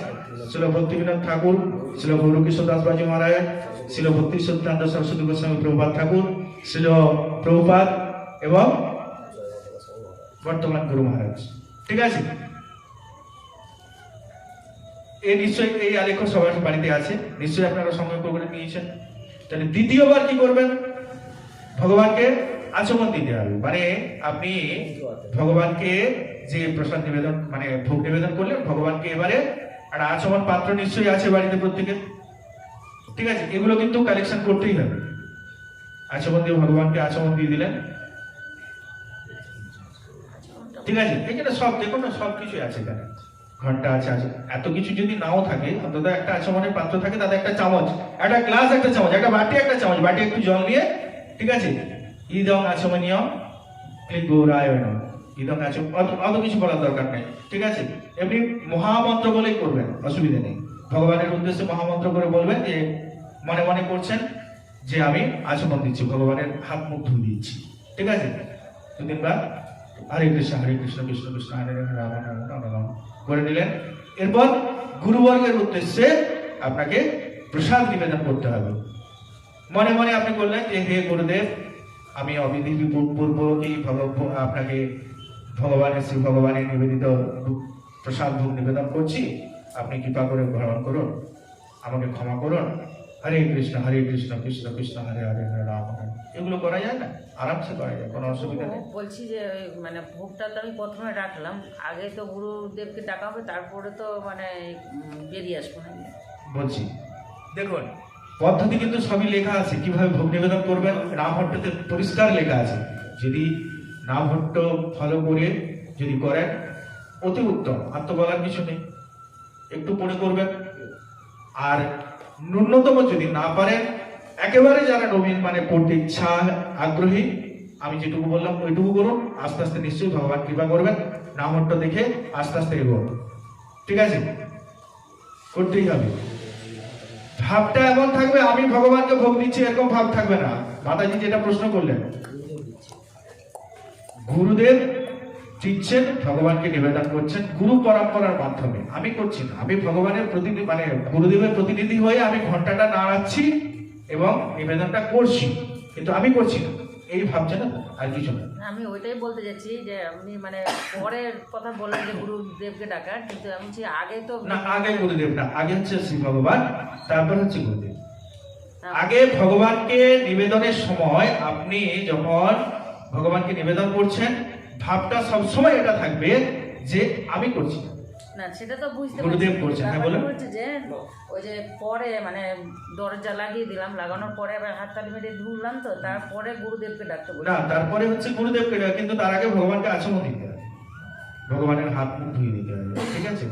A: শিল ভক্তিবিনোদ ঠাকুর, শিল গৌরকিশোর দাস বাবাজি মহারাজ, শিল ভক্তি সত্যানন্দ সরস্বতী গোস্বামী প্রভুপাদ ঠাকুর, শিল প্রভুপাদ এবং বর্তমান গুরু মহারাজ, ঠিক আছে। এই নিশ্চয়ই এই আলেখ্য সবার বাড়িতে আছে, নিশ্চয়ই আপনারা সংগ্রহ করে নিয়েছেন। তাহলে দ্বিতীয়বার কি করবেন, ভগবানকে আচমন দিতে হবে। মানে আপনি ভগবানকে যে প্রসাদ নিবেদন মানে ভোগ নিবেদন করলেন, ভগবানকে এবারে একটা আচমন পাত্র নিশ্চয়ই আছে বাড়িতে প্রত্যেকে, ঠিক আছে। এগুলো কিন্তু কালেকশন করতেই হবে। আচমন দিয়ে ভগবানকে আচমন দিয়ে দিলেন, ঠিক আছে। এখানে সব দেখুন না, সব কিছু আছে এখানে, ঘন্টা আছে, এত কিছু যদি নাও থাকে অন্তত একটা আচমনের পাত্র থাকে, তাতে একটা চামচ, একটা গ্লাস, একটা চামচ, একটা বাটি, একটা চামচ, বাটি একটু জল নিয়ে, ঠিক আছে। ইদং আচমনীয় গৌরায় ইদং আচম, অত কিছু বলার দরকার নেই, ঠিক আছে। এমনি মহামন্ত্র বলেই করবেন, অসুবিধা নেই। ভগবানের উদ্দেশ্যে মহামন্ত্র করে বলবেন যে মনে মনে করছেন যে আমি আচমন দিচ্ছি, ভগবানের হাত মুখ ধুয়ে দিচ্ছি, ঠিক আছে। 2-3 বার হরে কৃষ্ণ কৃষ্ণ কৃষ্ণ হরে হরে রাম রাম রাম রাম করে নিলেন। এরপর গুরুবর্গের উদ্দেশ্যে আপনাকে প্রসাদ নিবেদন করতে হবে। মনে মনে আপনি বললেন যে হে গুরুদেব, আমি অবিধি পূর্বকই আপনাকে ভগবানের শ্রী ভগবানের নিবেদিত প্রসাদ ভোগ নিবেদন করছি, আপনি কৃপা করে গ্রহণ করুন, আমাকে ক্ষমা করুন। হরে কৃষ্ণ কৃষ্ণ কৃষ্ণ হরে হরে হরে রাম রাম। এগুলো করা যায় না, আরামসে করা যায়, কোনো অসুবিধা নেই।
E: বলছি যে ওই মানে ভোগটা তো আমি প্রথমে রাখলাম, আগে তো গুরুদেবকে ডাকা হবে, তারপরে তো মানে বেরিয়ে আসবো না।
A: বলছি দেখুন, পদ্ধতি কিন্তু সবই লেখা আছে, কিভাবে ভোগ নিবেদন করবেন নামহট্টতে পরিষ্কার লেখা আছে। যদি নামহট্ট ফলো করে যদি করেন অতি উত্তম, আর তো বলার কিছু নেই, একটু পরে করবেন। আর ন্যূনতম যদি না পারেন, একেবারে যারা নবীন মানে পড়তে ইচ্ছা আগ্রহী, আমি যেটুকু বললাম ওইটুকু করুন, আস্তে আস্তে নিশ্চয়ই ভগবান কৃপা করবেন। নামহট্ট দেখে আস্তে আস্তে এগোন, ঠিক আছে, করতেই হবে। ভাবটা এমন থাকবে আমি ভগবানকে ভোগ দিচ্ছি, এরকম ভাব থাকবে না। মাতাজি যেটা প্রশ্ন করলেন, গুরুদেব দিচ্ছেন, ভগবানকে নিবেদন করছেন গুরু পরম্পরার মাধ্যমে, আমি করছি না। আমি ভগবানের প্রতিনিধি মানে গুরুদেবের প্রতিনিধি হয়ে আমি ঘন্টাটা নাড়াচ্ছি এবং নিবেদনটা করছি, কিন্তু আমি করছি না, এই ভাবছেন না, আর কিছু না।
E: আমি ওইটাই বলতে যাচ্ছি যে আপনি মানে পরের কথা বললেন যে গুরুদেবকে ডাকা, কিন্তু আমি যে আগে তো
A: না, আগে গুরুদেব না, আগে হচ্ছে শ্রী ভগবান, তারপর হচ্ছে গুরুদেব। আগে ভগবানকে নিবেদনের সময় আপনি যখন ভগবানকে নিবেদন করছেন, ভাবটা সবসময় এটা থাকবে যে আমি করছি
E: না, সেটা তো বুঝতে
A: গুরুদেব
E: পারছি।
A: করছেন। হ্যাঁ,
E: ব্যাপারটা
A: বলুন।
E: হচ্ছে যে ওই যে পরে মানে দরজা লাগিয়ে দিলাম, লাগানোর পরে আবার হাততালি মেরে ঢুকলাম, তো তারপরে গুরুদেবকে ডাকতে বলি।
A: না, তারপরে হচ্ছে গুরুদেবকে ডাকা, কিন্তু তার আগে ভগবানকে আচমন দিতে হবে, ভগবানের হাত মুখ ধুয়ে দিতে হবে, ঠিক আছে।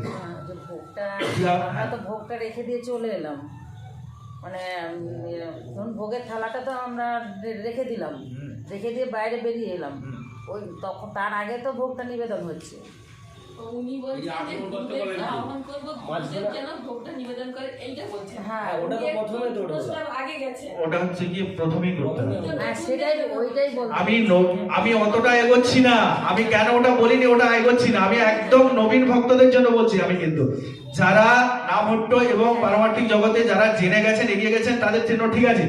E: যে ভোগটা আমরা তো ভোগটা রেখে দিয়ে চলে এলাম, মানে ধরুন ভোগের থালাটা তো আমরা রেখে দিলাম, রেখে দিয়ে বাইরে বেরিয়ে এলাম, ওই তখন তার আগে তো ভোগটা নিবেদন হচ্ছে।
F: উনি বলছেন যে গুরুদেবকে আহ্বান করবো, গুরুদেব যেন ভোগটা নিবেদন করে, এইটা বলছেন।
E: হ্যাঁ,
B: ওটা তো প্রথমে তো
F: প্রস্তাব আগে গেছে।
A: ওটা হচ্ছে কি প্রথমেই করতে হবে।
E: হ্যাঁ, সেটাই ওইটাই বলতে।
A: আমি অতটা এগোচ্ছি না, আমি কেন ওটা বলিনি, ওটা এগোচ্ছি না, আমি একদম নবীন ভক্তদের জন্য বলছি। আমি কিন্তু যারা নামহট্ট এবং পারমার্থিক জগতে যারা জেনে গেছেন, এগিয়ে গেছেন, তাদের জন্য ঠিক আছে,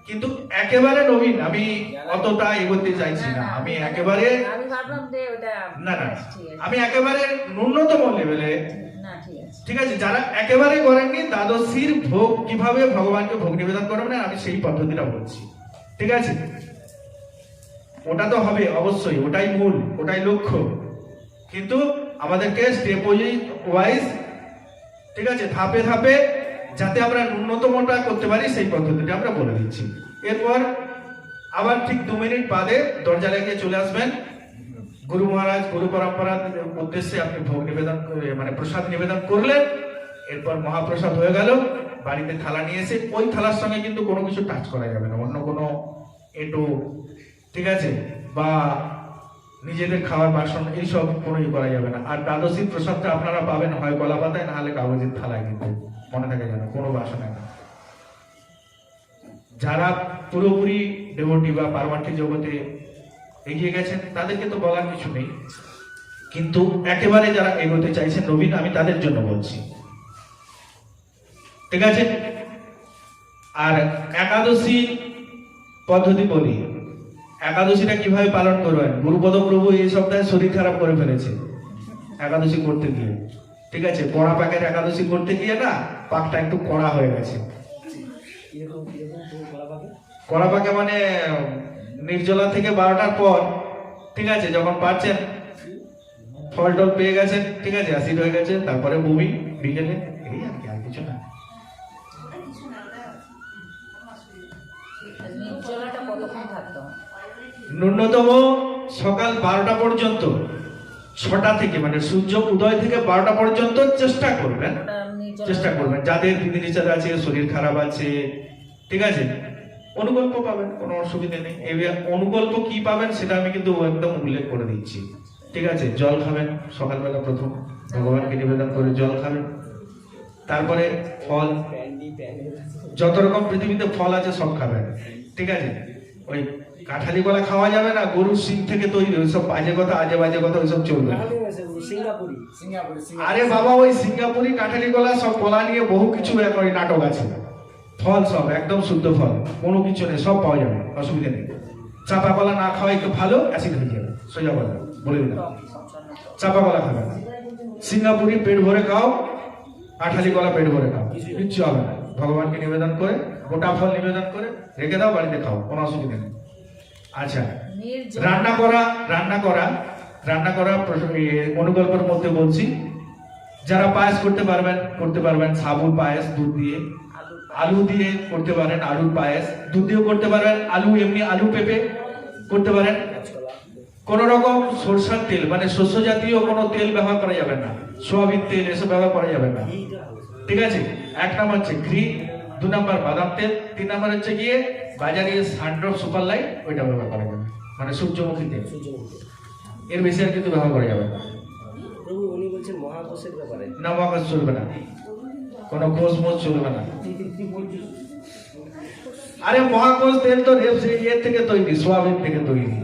A: কিন্তু একেবারে নবীন আমি অতটা এগোতে চাইছি না। আমি একেবারে
E: আমি ভাবলাম যে ওটা
A: না না,
E: ঠিক আছে।
A: আমি একেবারে ন্যূনতম লেভেলে,
E: না ঠিক আছে।
A: ঠিক আছে, যারা একেবারে করেননি দ্বাদশীর ভোগ কিভাবে ভগবানকে ভোগ নিবেদন করবেন, আমি সেই পদ্ধতিটা বলছি, ঠিক আছে। ওটা তো হবে অবশ্যই, ওটাই মূল, ওটাই লক্ষ্য, কিন্তু আমাদেরকে স্টেপ ওয়াইজ, ঠিক আছে, ধাপে ধাপে যাতে আমরা ন্যূনতমটা করতে পারি সেই পদ্ধতিটা আমরা বলে দিচ্ছি। এরপর আবার ঠিক 2 মিনিট বাদে দরজা লাগিয়ে চলে আসবেন। গুরু মহারাজ গুরু পরম্পরার উদ্দেশ্যে আপনি ভোগ নিবেদন মানে প্রসাদ নিবেদন করলেন, এরপর মহাপ্রসাদ হয়ে গেল, বাড়িতে থালা নিয়ে এসে ওই থালার সঙ্গে কিন্তু কোনো কিছু টাচ করা যাবে না, অন্য কোনো এটো, ঠিক আছে, বা নিজেদের খাওয়ার বাসন এইসব কোনো করা যাবে না। আর দ্বাদশীর প্রসাদটা আপনারা পাবেন হয় কলা পাতায়, না হলে কাগজের থালায়, কিন্তু মনে থাকে যেন কোনো বাসনে না। যারা পুরোপুরি দেবটি বা পারমার্থিক জগতে এগিয়ে গেছেন তাদেরকে তো বলার কিছু নেই, কিন্তু একেবারে যারা এগোতে চাইছেন নবীন, আমি তাদের জন্য বলছি, ঠিক আছে। আর একাদশী পদ্ধতি বলি, একাদশীটা কিভাবে পালন করবেন। গুরুপদ প্রভু এই সপ্তাহে শরীর খারাপ করে ফেলেছে একাদশী করতে গিয়ে, ঠিক আছে, কড়া পাকের একাদশী করতে গিয়ে না পাকটা একটু কড়া হয়ে গেছে। কড়া পাকে মানে নির্জলা থেকে 12টার পর, ঠিক আছে, যখন পাচ্ছেন ফল টল পেয়ে গেছেন, ঠিক আছে, অ্যাসিড হয়ে গেছে, তারপরে বমি বিকেলে, এই আর কি, আর কিছু না।
E: নির্জলাটা কতক্ষণ থাকতে হয়?
A: ন্যূনতম সকাল 12টা পর্যন্ত, 6টা থেকে মানে সূর্য উদয় থেকে 12টা পর্যন্ত চেষ্টা করবেন,
E: ওটা নির্জলা
A: চেষ্টা করবেন। যাদের বিধিনিষেধ আছে, শরীর খারাপ আছে, ঠিক আছে, অনুকল্প পাবেন, কোনো অসুবিধা নেই। এবার অনুকল্প কি পাবেন সেটা আমি কিন্তু একদম উল্লেখ করে দিচ্ছি, ঠিক আছে। জল খাবেন সকালবেলা, প্রথম ভগবানকে নিবেদন করে জল খাবেন, তারপরে ফল, যত রকম পৃথিবীতে ফল আছে সব খাবেন, ঠিক আছে। ওই কাঁঠালি কলা খাওয়া যাবে না, গরুর শিং থেকে তৈরি, ওইসব বাজে কথা, আজে বাজে কথা ওইসব চলবে না।
B: সিঙ্গাপুরি
A: আরে বাবা, ওই সিঙ্গাপুরি কাঁঠালি কলা সব কলা নিয়ে বহু কিছু এখন নাটক আছে। ফল সব একদম শুদ্ধ ফল, কোনো কিছু নেই, সব পাওয়া যাবে, অসুবিধা নেই। চাপা কলা না খাওয়া একটু ভালো, অ্যাসিড হয়ে যাবে, সোজা কথা বলে দিলাম। চাপা কলা খাবে না, সিঙ্গাপুরি পেট ভরে খাও, কাঁঠালি কলা পেট ভরে খাও, কিচ্ছু হবে না। ভগবানকে নিবেদন করে, গোটা ফল নিবেদন করে রেখে দাও, বাড়িতে খাও, কোনো অসুবিধা নেই। আচ্ছা,
E: নির্জলা
A: রান্না করা অনুকল্পের মধ্যে বলছি, যারা পায়েস করতে পারবেন, সাবুর পায়েস দুধ দিয়ে, আলু দিয়ে করতে পারেন, আলুর পায়েস দুধ দিয়েও করতে পারেন, আলু এমনি আলু পেঁপে করতে পারেন। কোন রকম সরষার তেল মানে শস্য জাতীয় কোনো তেল ব্যবহার করা যাবে না, সোয়াবিন তেল এসব ব্যবহার করা যাবে না, ঠিক আছে। 1 নম্বর হচ্ছে ঘি, 2 নম্বর বাদাম তেল, 3 নম্বর হচ্ছে গিয়ে বাজারে সানড্রপ সুপার লাইট, ওইটা ব্যবহার করা যাবে, মানে সূর্যমুখী তেল, এর বেশি আর কিন্তু ব্যবহার করা যাবে না।
B: প্রভু উনি বলছেন মহাকোষের ব্যাপারে,
A: না, মহাকাশ চলবে না, কোনো কোষ মোষ চলবে না। আরে মহাকোষ তেল তো ইয়ে থেকে তৈরি, সোয়াবিন থেকে তৈরি।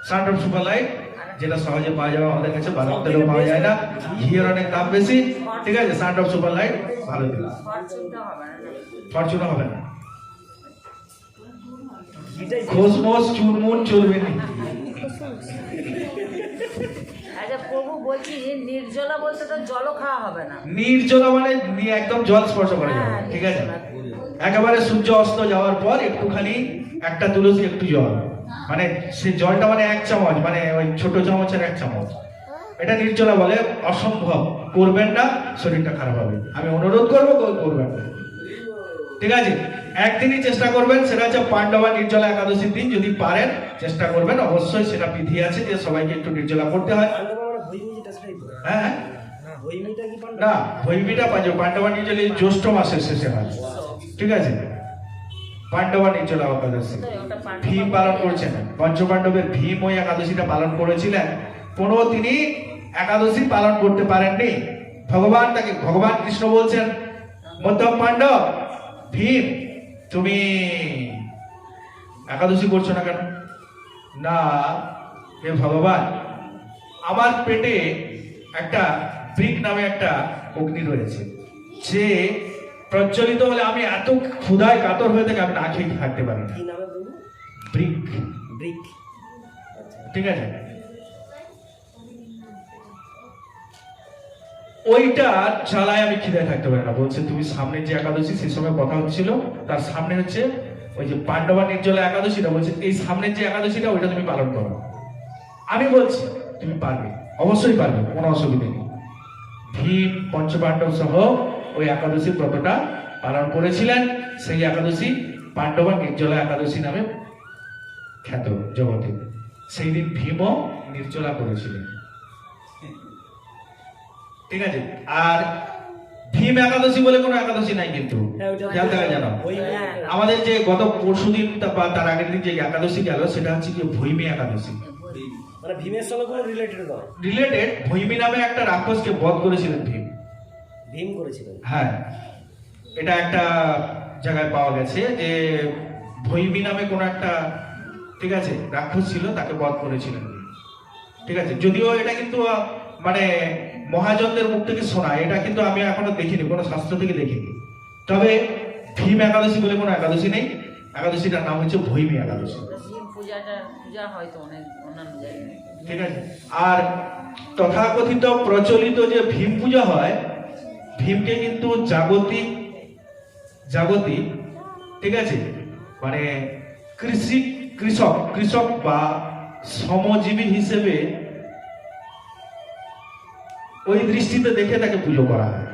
A: সানড্রপ সুপার লাইট যেটা সহজে পাওয়া যাবে আমাদের কাছে, বাদাম তেলও পাওয়া যায় না, ঘিয়ের অনেক দাম বেশি, ঠিক আছে। সানড্রপ সুপার লাইট ভালো দিল, ফরচুনা হবে না, খোসমোস চুরমুন চলবে না।
E: আচ্ছা প্রভু, বলছি নির্জলা বলতে তো জলও খাওয়া হবে না।
A: নির্জলা মানে একদম জল স্পর্শ করা যাবে, ঠিক আছে। একেবারে সূর্য অস্ত যাওয়ার পর একটুখানি, একটা তুলসী একটু জল, মানে সে জলটা মানে 1 চামচ, মানে ওই ছোট চামচের 1 চামচ, এটা নির্জলা বলে। অসম্ভব করবেন না, শরীরটা খারাপ হবে, আমি অনুরোধ করবো করবেন না, ঠিক আছে। একদিনই চেষ্টা করবেন, সেটা হচ্ছে পাণ্ডবা নির্জলা একাদশীর দিন, যদি পারেন চেষ্টা করবেন, অবশ্যই সেটা বিধি আছে যে সবাইকে একটু নির্জলা করতে হয়। হ্যাঁ, না, ভৈমিটা পাণ্ডবা নির্জলা জ্যৈষ্ঠ মাসের শেষে হয়, ঠিক আছে। পাণ্ডবা নির্জলা একাদশী ভীম পালন করছেন, পঞ্চপাণ্ডবের ভীম ওই একাদশীটা পালন করেছিলেন, কোনো তিনি একাদশী পালন করতে পারেননি। ভগবান কৃষ্ণ বলছেন, মধ্যম পাণ্ডব ভীম, তুমি একাদশী করছো না কেন? না হে ভগবান, আমার পেটে একটা ব্রিক নামে একটা অগ্নি রয়েছে, যে প্রজ্বলিত হলে আমি এত ক্ষুধায় কাতর হয়ে থেকে আমি না খেয়ে থাকতে পারি না। ব্রিক, ঠিক আছে। ওইটা জ্বালায় আমি খিদায় থাকতে পারি না। বলছে তুমি সামনে যে একাদশী, সেই সময় কথা হচ্ছিল, তার সামনে হচ্ছে ওই যে পাণ্ডবা নির্জলা একাদশীটা, বলছে এই সামনের যে একাদশীটা ওইটা তুমি পালন করো। আমি বলছি তুমি পারবে, অবশ্যই পারবে, কোনো অসুবিধা নেই। ভীম পঞ্চপাণ্ডব সহ ওই একাদশীর ব্রতটা পালন করেছিলেন, সেই একাদশী পাণ্ডবা নির্জলা একাদশী নামে খ্যাত জগতে। সেই দিন ভীমও নির্জলা করেছিলেন, ঠিক আছে। আর ভীম একাদশী বলে কোনো একাদশী নাই কিন্তু, খেয়াল থাকে জানো। আমাদের যে গত পরশুদিন বা তার আগের দিন যে একাদশী গেল সেটা হচ্ছে কি ভৈমী একাদশী।
B: মানে ভীমের সঙ্গে কোনো রিলেটেড নয়।
A: রিলেটেড, ভৈমী নামে একটা রাক্ষসকে বধ করেছিলেন ভীম।
B: ভীম করেছিলেন।
A: হ্যাঁ, এটা একটা জায়গায় পাওয়া গেছে যে ভৈমী নামে কোন একটা, ঠিক আছে, রাক্ষস ছিল, তাকে বধ করেছিলেন। ঠিক আছে, যদিও এটা কিন্তু মানে মহাজনদের মুখ থেকে শোনা, এটা কিন্তু আমি এখনো দেখিনি, কোনো শাস্ত্র থেকে দেখিনি। তবে ভীম একাদশী বলে কোনো একাদশী নেই, একাদশীটার নাম হচ্ছে ভৈমী একাদশী।
E: শিব পূজা হয় তো অনেক অন্যান্য জায়গায়।
A: ঠিক আছে। আর তথাকথিত প্রচলিত যে ভীম পূজা হয়, ভীমকে কিন্তু জাগতিক, ঠিক আছে, মানে কৃষক বা শ্রমজীবী হিসেবে ওই দৃষ্টিতে দেখে তাকে পুজো করা হয়।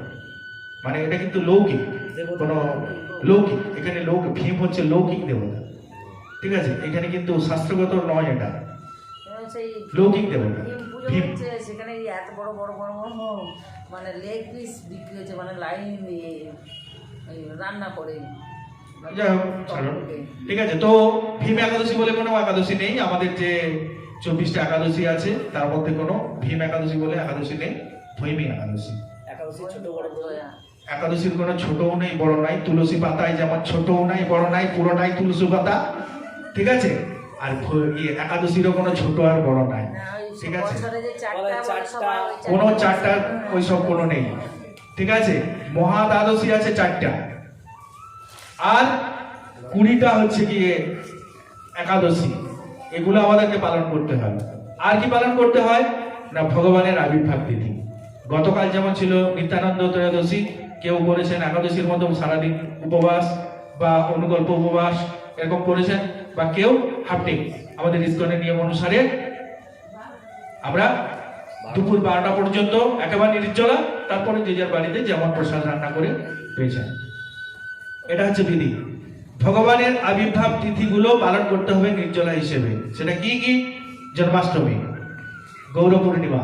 A: মানে এটা কিন্তু লৌকিক, কোন লৌকিক, এখানে ভীম হচ্ছে লৌকিক দেবতা। ঠিক আছে, এখানে কিন্তু শাস্ত্রগত নয়, এটা
E: সেই
A: লৌকিক দেবতা।
E: ভীম পুজো
A: ভীম
E: হচ্ছে, সেখানে এই এত বড় বড় বড় বড় মানে লেগ পিস বিক্রি হচ্ছে, মানে লাইন দিয়ে রান্না করে।
A: যাই হোক, ছাড়ুন। ঠিক আছে, তো ভীম একাদশী বলে কোনো একাদশী নেই। আমাদের যে 24টা একাদশী আছে তার মধ্যে কোনো ভীম একাদশী বলে একাদশী নেই, ভৈমী একাদশী।
B: একাদশী ছোট বড়
A: একাদশীর কোনো ছোটও নেই বড় নাই, তুলসী পাতায় যেমন ছোটও নাই বড় নাই, পুরো নাই তুলসী পাতা। ঠিক আছে, আর একাদশীরও কোনো ছোট আর বড় নাই। ঠিক আছে, কোনো চারটা ওইসব কোনো নেই। ঠিক আছে, মহা দ্বাদশী আছে 4টা, আর 20টা হচ্ছে গিয়ে একাদশী। এগুলো আমাদেরকে পালন করতে হয়। আর কি পালন করতে হয় না, ভগবানের আবির্ভাব তিথি। গতকাল যেমন ছিল নিত্যানন্দ ত্রয়োদশী, কেউ করেছেন একাদশীর মতো সারাদিন উপবাস বা অনুকল্প উপবাস এরকম করেছেন, বা কেউ হাফ ডে। আমাদের ইসকনের নিয়ম অনুসারে আমরা দুপুর 12টা পর্যন্ত একেবারে নির্জলা, তারপরে যে যার বাড়িতে যেমন প্রসাদ রান্না করে পেয়েছেন। এটা হচ্ছে বিধি। ভগবানের আবির্ভাব তিথিগুলো পালন করতে হবে নির্জলা হিসেবে। সেটা কি কি? জন্মাষ্টমী, গৌর পূর্ণিমা,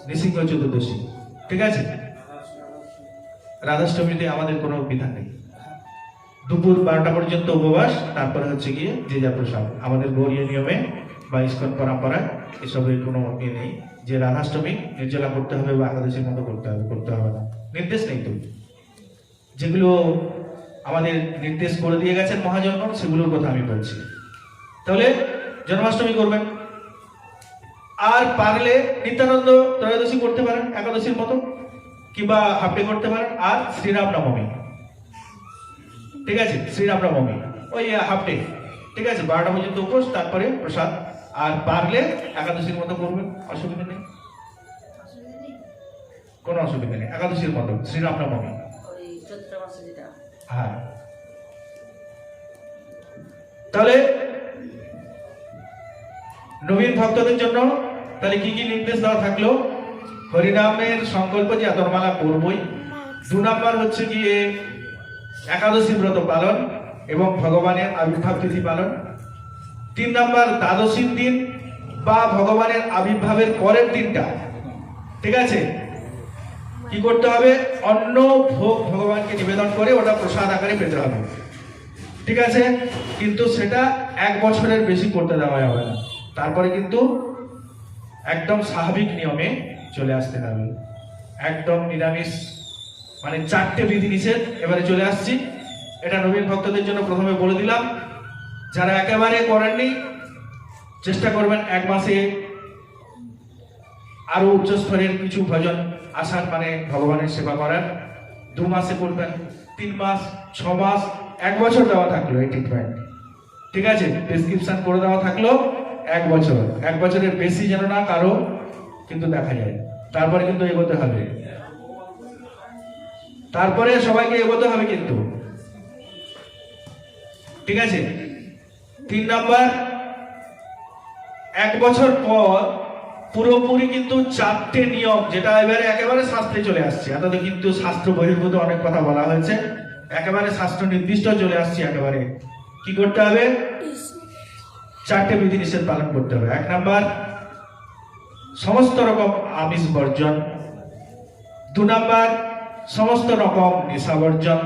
A: নৃসিংহ চতুর্দশী। ঠিক আছে, রাধাষ্টমীতে আমাদের কোনো বিধান নেই। দুপুর 12টা পর্যন্ত উপবাস, তারপরে হচ্ছে গিয়ে যে যা প্রসাদ। আমাদের গৌরীয় নিয়মে বা ইস্কন পরম্পরায় এসবের কোনো ইয়ে নেই যে রাধাষ্টমী নির্জলা করতে হবে বা একাদশীর মতো করতে হবে না, নির্দেশ নেই। তো যেগুলো আমাদের নির্দেশ করে দিয়ে গেছেন মহাজনগণ, সেগুলোর কথা আমি বলছি। তাহলে জন্মাষ্টমী করবেন, আর পারলে নিত্যানন্দ ত্রয়োদশী করতে পারেন একাদশীর মতো, কিংবা হাফ ডে করতে পারেন। আর শ্রীরাম নবমী, ঠিক আছে, শ্রীরাম নবমী ওই হাফ ডে। ঠিক আছে, 12টা পর্যন্ত উপোস, তারপরে প্রসাদ। আর পারলে একাদশীর মতো করবেন, অসুবিধা নেই, কোনো অসুবিধা নেই। একাদশীর মতো শ্রীরাম নবমী,
E: ওই চৈত্র মাসে যেটা।
A: হ্যাঁ। তাহলে নবীন ভক্তদের জন্য তাহলে কি কি নির্দেশ দেওয়া থাকলো? হরিনামের সংকল্প যে আতরমালা করবই। 2 নাম্বার হচ্ছে গিয়ে একাদশী ব্রত পালন এবং ভগবানের আবির্ভাব তিথি পালন। 3 নাম্বার দ্বাদশীর দিন বা ভগবানের আবির্ভাবের পরের দিনটা, ঠিক আছে, কি করতে হবে? অন্ন ভোগ ভগবানকে নিবেদন করে ওটা প্রসাদ আকারে পেতে হবে। ঠিক আছে, কিন্তু সেটা 1 বছরের বেশি করতে দেওয়া হবে না। তারপরে কিন্তু একদম স্বাভাবিক নিয়মে চলে আসতে হবে, একদম নিরামিষ। মানে 4টে বিধিনিষেধ এবারে চলে আসছি। এটা নবীন ভক্তদের জন্য প্রথমে বলে দিলাম। যারা একেবারে করেননি, চেষ্টা করবেন 1 মাসে আরো উচ্চ স্তরের কিছু ভজন আসার, মানে ভগবানের সেবা করার। 2 মাসে করবেন, 3 মাস, 6 মাস, 1 বছর দেওয়া থাকলো এই ট্রিটমেন্ট। ঠিক আছে, প্রেসক্রিপশন করে দেওয়া থাকলো 1 বছর। 1 বছরের বেশি যেন না কারো কিন্তু দেখা যায়। তারপরে কিন্তু এগোতে হবে, তারপরে সবাইকে এগোতে হবে কিন্তু। ঠিক আছে, 3 নাম্বার, 1 বছর পর পুরোপুরি কিন্তু 4টে নিয়ম, যেটা এবারে একেবারে শাস্ত্রে চলে আসছে। এতদিন কিন্তু শাস্ত্র বহির্ভূত অনেক কথা বলা হয়েছে, একেবারে শাস্ত্র নির্দিষ্ট চলে আসছে। একেবারে কি করতে হবে? 4টে বিধিনিষেধ পালন করতে হবে। 1 নাম্বার, সমস্ত রকম আমিষ বর্জন, 2 নাম্বার সমস্ত রকম নেশা বর্জন,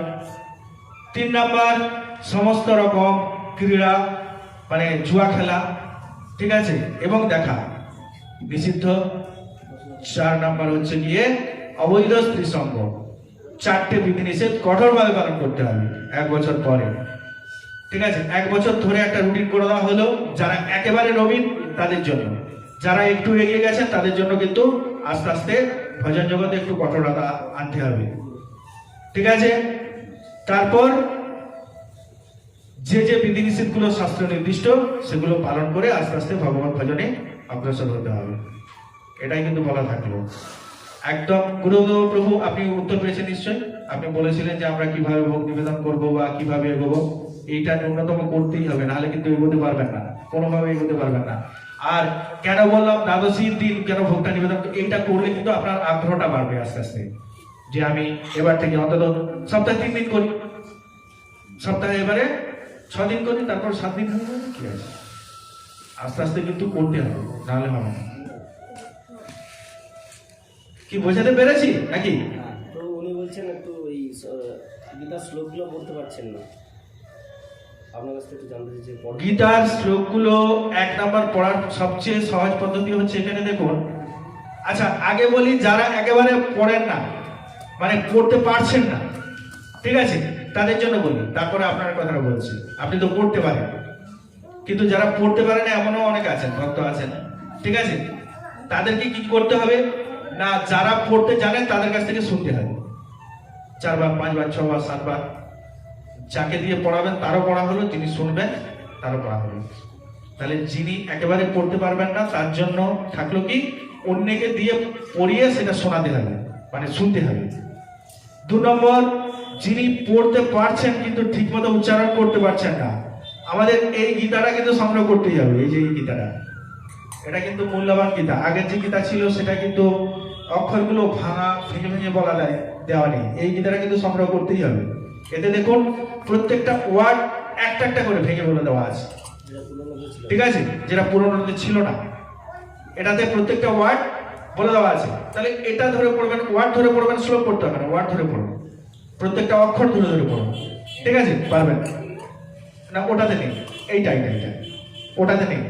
A: 3 নাম্বার সমস্ত রকম ক্রীড়া মানে জুয়া খেলা, ঠিক আছে, এবং দেখা নিষিদ্ধ। 4 নাম্বার হচ্ছে গিয়ে অবৈধ স্ত্রী সঙ্গ। 4টে বিধিনিষেধ কঠোরভাবে পালন করতে হবে 1 বছর পরে, ঠিক আছে। 1 বছর ধরে একটা রুটিন করে দেওয়া হলো। যারা একেবারে নবীন তাদের জন্য, যারা একটু এগিয়ে গেছেন তাদের জন্য কিন্তু আস্তে আস্তে ভজন জগতে একটু কঠোরতা আনতে হবে, ঠিক আছে। তারপর যে যে বিধিনিষেধগুলো শাস্ত্র নির্দিষ্ট সেগুলো পালন করে আস্তে আস্তে ভগবান ভজনে অগ্রসর হতে হবে। এটাই কিন্তু বলা থাকলো একদম। গুরুদেব প্রভু আপনি উত্তর পেয়েছেন নিশ্চয়ই। আপনি বলেছিলেন যে আমরা কিভাবে ভোগ নিবেদন করব বা কিভাবে এগোবো, এইটা ন্যূনতম করতেই হবে, নাহলে কিন্তু এগোতে পারবেন না, কোনোভাবে এগোতে পারবেন না। আর কেন বললাম দ্বাদশীর দিন কেন ভোগটা নিবেদন, এইটা করলে কিন্তু আপনার আগ্রহটা বাড়বে আস্তে আস্তে, যে আমি এবার থেকে অন্তত সপ্তাহে 3 দিন করি, সপ্তাহে এবারে 6 দিন করি, তারপর 7 দিন হয়ে যাবে, কি আছে, আস্তে আস্তে কিন্তু করতে হবে, নাহলে হবে না। কি বোঝাতে পেরেছি নাকি?
B: তো উনি বলছেন একটু এই গীতার শ্লোকগুলো পড়তে পারছেন না, আপনার কাছ থেকে একটু জানতে চাইছি।
A: গীতার শ্লোকগুলো 1 নাম্বার পড়ার সবচেয়ে সহজ পদ্ধতি হচ্ছে এখানে দেখুন। আচ্ছা আগে বলি, যারা একেবারে পড়েন না মানে পড়তে পারছেন না, ঠিক আছে, তাদের জন্য বলি, তারপরে আপনার কথাটা বলছি। আপনি তো পড়তে পারেন, কিন্তু যারা পড়তে পারে না এমনও অনেক আছেন, ভক্ত আছেন, ঠিক আছে। তাদেরকে কি করতে হবে না, যারা পড়তে জানেন তাদের কাছ থেকে শুনতে হবে 4 বার 5 বার 6 বার 7 বার। যাকে দিয়ে পড়াবেন তারও পড়া হলো, যিনি শুনবেন তারও পড়া হলো। তাহলে যিনি একেবারে পড়তে পারবেন না তার জন্য থাকলো কি, অন্যকে দিয়ে পড়িয়ে সেটা শোনাতে হবে, মানে শুনতে হবে। 2 নম্বর, যিনি পড়তে পারছেন কিন্তু ঠিকমতো উচ্চারণ করতে পারছেন না, আমাদের এই গীতাটা কিন্তু সংগ্রহ করতেই হবে। এই যে এই গীতাটা, এটা কিন্তু মূল্যবান গীতা। আগের যে গীতা ছিল সেটা কিন্তু অক্ষরগুলো ভাঙা, ভেঙে ভেঙে বলা যায়, দেওয়া নেই। এই গীতাটা কিন্তু সংগ্রহ করতেই হবে। এতে দেখুন প্রত্যেকটা ওয়ার্ড একটা একটা করে ভেঙে বলে দেওয়া আছে, ঠিক আছে, যেটা পুরোনোতে ছিল না। এটাতে প্রত্যেকটা ওয়ার্ড বলে দেওয়া আছে। তাহলে এটা ধরে পড়বেন, ওয়ার্ড ধরে পড়বেন, শ্লোক পড়তে হবে না, ওয়ার্ড ধরে পড়বেন, প্রত্যেকটা অক্ষর ধরে ধরে পড়বেন, ঠিক আছে, পারবেন না? ওটাতে নেই, এইটা এইটা এইটা ওটাতে নেই,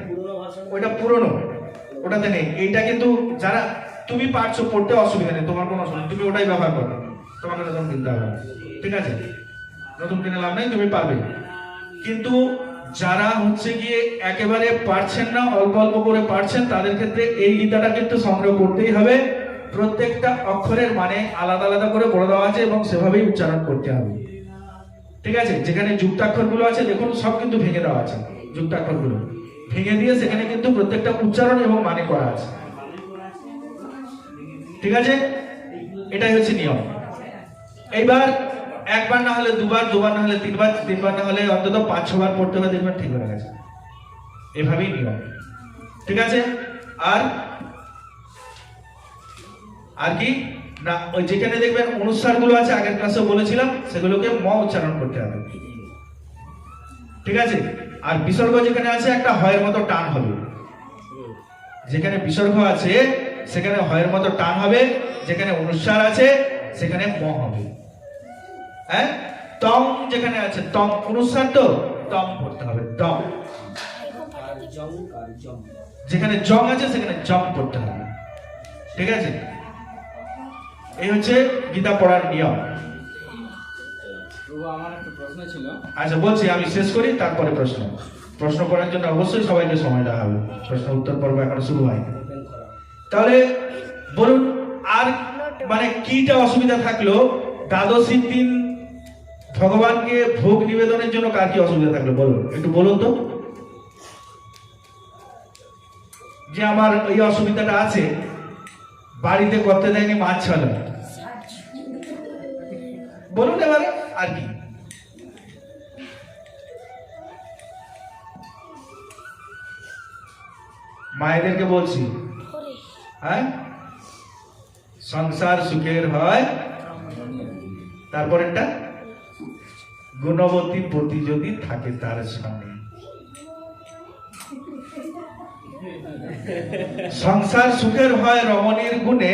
A: ওইটা পুরনো, ওটাতে নেই। এইটা কিন্তু যারা তুমি পারছো পড়তে, অসুবিধা নেই, তোমার কোনো অসুবিধা, তুমি ওটাই ব্যবহার করো, তোমাকে নতুন কিনতে হবে না, ঠিক আছে, নতুন কিনে লাভ নেই, তুমি পারবে। কিন্তু যারা হচ্ছে গিয়ে একেবারে পারছেন না, অল্প অল্প করে পারছেন, তাদের ক্ষেত্রে এই গীতাটা কিন্তু সংগ্রহ করতেই হবে। প্রত্যেকটা অক্ষরের মানে আলাদা আলাদা করে বলে দেওয়া আছে এবং সেভাবেই উচ্চারণ করতে হবে, ঠিক আছে। যেখানে যুক্তাক্ষরগুলো আছে দেখুন সব কিন্তু ভেঙে দেওয়া আছে, যুক্তাক্ষরগুলো ভেঙে দিয়ে সেখানে কিন্তু প্রত্যেকটা উচ্চারণ এবং মানে করা আছে, ঠিক আছে। এটাই হচ্ছে নিয়ম। এইবার 1 বার না হলে 2 বার, 2 বার না হলে 3 বার, 3 বার না হলে অন্তত 5-6 বার পড়তে হবে, দেখবেন ঠিক হয়ে গেছে। এভাবেই নিয়ম, ঠিক আছে। আর কি না, ওই যেখানে দেখবেন অনুস্বার গুলো আছে, আগের ক্লাসে বলেছিলাম, সেগুলোকে ম উচ্চারণ করতে হবে, ঠিক আছে। আর বিসর্গ যেখানে আছে একটা হয়ের মতো টান হবে, যেখানে বিসর্গ আছে সেখানে হয়ের মতো টান হবে, যেখানে অনুস্বার আছে সেখানে ম হবে। হ্যাঁ, তম যেখানে আছে, তম অনুস্বার তো তম পড়তে হবে, তম। যেখানে জং আছে সেখানে জম পড়তে হবে, ঠিক আছে। এই হচ্ছে গীতা পড়ার নিয়ম।
D: প্রভু আমার একটা প্রশ্ন ছিল।
A: আচ্ছা বলছি, আমি শেষ করি, তারপরে প্রশ্ন করার জন্য অবশ্যই সবাইকে সময় দেওয়া হবে, প্রশ্ন উত্তর পর্ব এখন শুরু হয়। তাহলে বলুন, আর মানে কিটা অসুবিধা থাকলো দ্বাদশীর দিন ভগবানকে ভোগ নিবেদনের জন্য? কার কি অসুবিধা থাকলো বলুন, একটু বলুন তো, যে আমার এই অসুবিধাটা আছে, বাড়িতে করতে দেয়নি, মাছ ছিল, বলুন এবারে। আর কি মায়েদেরকে বলছি, হ্যাঁ, সংসার সুখের হয়, তারপরেরটা গুণবতী পতি যদি থাকে তার সামনে। সংসার সুখের হয় রমণীর গুণে,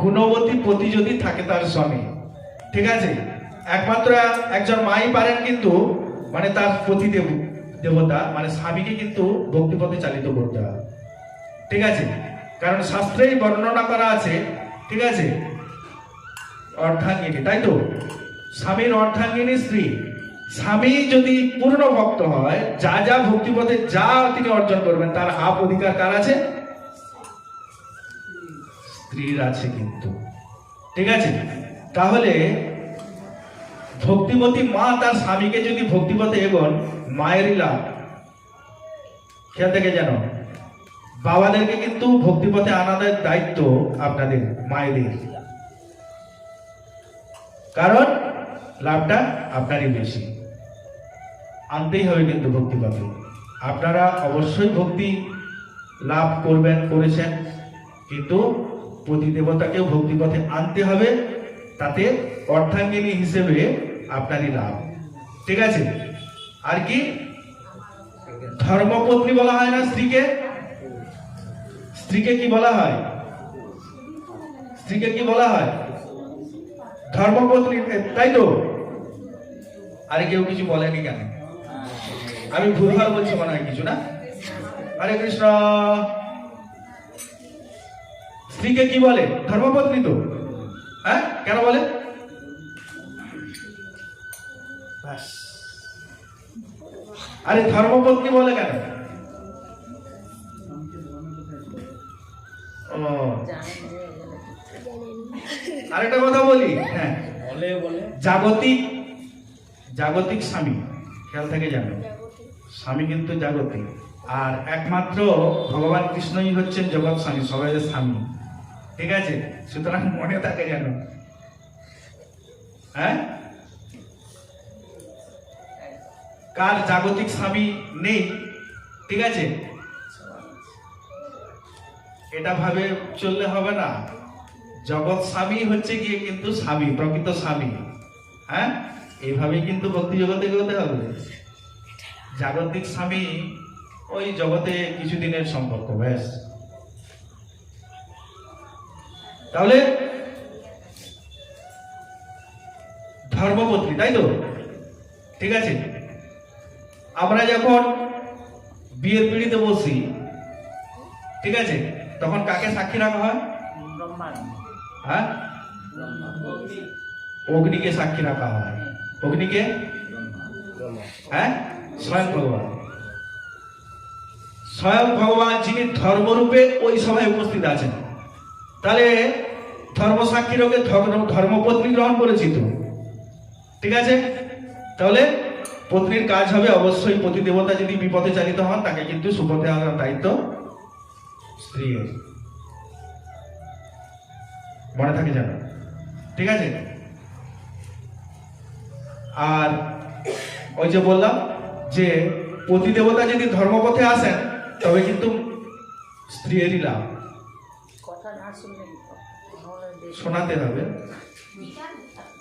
A: গুণবতী পতি যদি থাকে তার স্বামী, ঠিক আছে, একমাত্র একজন মাই পারেন কিন্তু মানে তার পতি দেবতা মানে স্বামীকে কিন্তু ভক্তিপথে চালিত করতে হবে, ঠিক আছে। কারণ শাস্ত্রেই বর্ণনা করা আছে, ঠিক আছে, অর্ধাঙ্গিনী, তাই তো, স্বামীর অর্ধাঙ্গিনী স্ত্রী। স্বামী যদি পূর্ণ ভক্ত হয়, যা যা ভক্তিপথে যা তিনি অর্জন করবেন তার হাফ অধিকার কার আছে? স্ত্রীর আছে কিন্তু, ঠিক আছে। তাহলে ভক্তিমতী মা তার স্বামীকে যদি ভক্তিপথে এগোন, মায়েরই লাভ। খেয়াল থেকে যেন বাবাদেরকে কিন্তু ভক্তিপথে আনাদের দায়িত্ব আপনাদের মায়েদের, কারণ লাভটা আপনারই বেশি। আনতেই হবে কিন্তু ভক্তিপথে। আপনারা অবশ্যই ভক্তি লাভ করবেন, করেছেন, কিন্তু প্রতি দেবতাকেও ভক্তিপথে আনতে হবে, তাতে অর্ধাঙ্গিনী হিসেবে আপনারই লাভ, ঠিক আছে। আর কি ধর্মপত্নী বলা হয় না স্ত্রীকে? স্ত্রীকে কি বলা হয়? স্ত্রীকে কি বলা হয়? ধর্মপত্নী, তাই তো? আরে কেউ কিছু বলেনি কেন? আমি ভুলভাল বলছি মনে হয় কিছু, না? হরে কৃষ্ণ। স্ত্রীকে কি বলে? ধর্মপত্নী তো, হ্যাঁ, কেন বলে? আরে ধর্মপত্নী বলে কেন? ও, আরেকটা কথা বলি, হ্যাঁ, জাগতিক স্বামী, খেয়াল থেকে জানো, স্বামী কিন্তু জাগতিক, আর একমাত্র ভগবান কৃষ্ণই হচ্ছেন জগৎ স্বামী, সবাই স্বামী, ঠিক আছে। সুতরাং মনে থাকে যেন, হ্যাঁ, কার জাগতিক স্বামী নেই, ঠিক আছে, এটা ভাবে চললে হবে না। জগৎ স্বামী হচ্ছে গিয়ে কিন্তু স্বামী, প্রকৃত স্বামী, হ্যাঁ, এইভাবেই কিন্তু ভক্তি জগতে এগোতে হবে। জাগতিক স্বামী ওই জগতে কিছুদিনের সম্পর্ক, ব্যাস। তাহলে ধর্মপত্নী, তাই তো, ঠিক আছে। আমরা যখন বিয়ের পিঁড়িতে বসি, ঠিক আছে, তখন কাকে সাক্ষী রাখা হয়? হ্যাঁ, অগ্নিকে সাক্ষী রাখা হয়। অগ্নিকে, হ্যাঁ, স্বয়ং ভগবান, স্বয়ং ভগবান যিনি ধর্মরূপে ওই সভায় উপস্থিত আছেন। তাহলে ধর্ম সাক্ষী রোগে ধর্মপত্নী গ্রহণ করেছি তো, ঠিক আছে। তাহলে পত্নীর কাজ হবে অবশ্যই, পতি দেবতা যদি বিপদে চালিত হন তাকে কিন্তু সুপথে আনার দায়িত্ব স্ত্রীর, মনে থাকে যেন, ঠিক আছে। আর ওই যে বললাম যে পতি দেবতা যদি ধর্মপথে আসেন তবে কিন্তু স্ত্রীরই লাভ। শোনাতে হবে,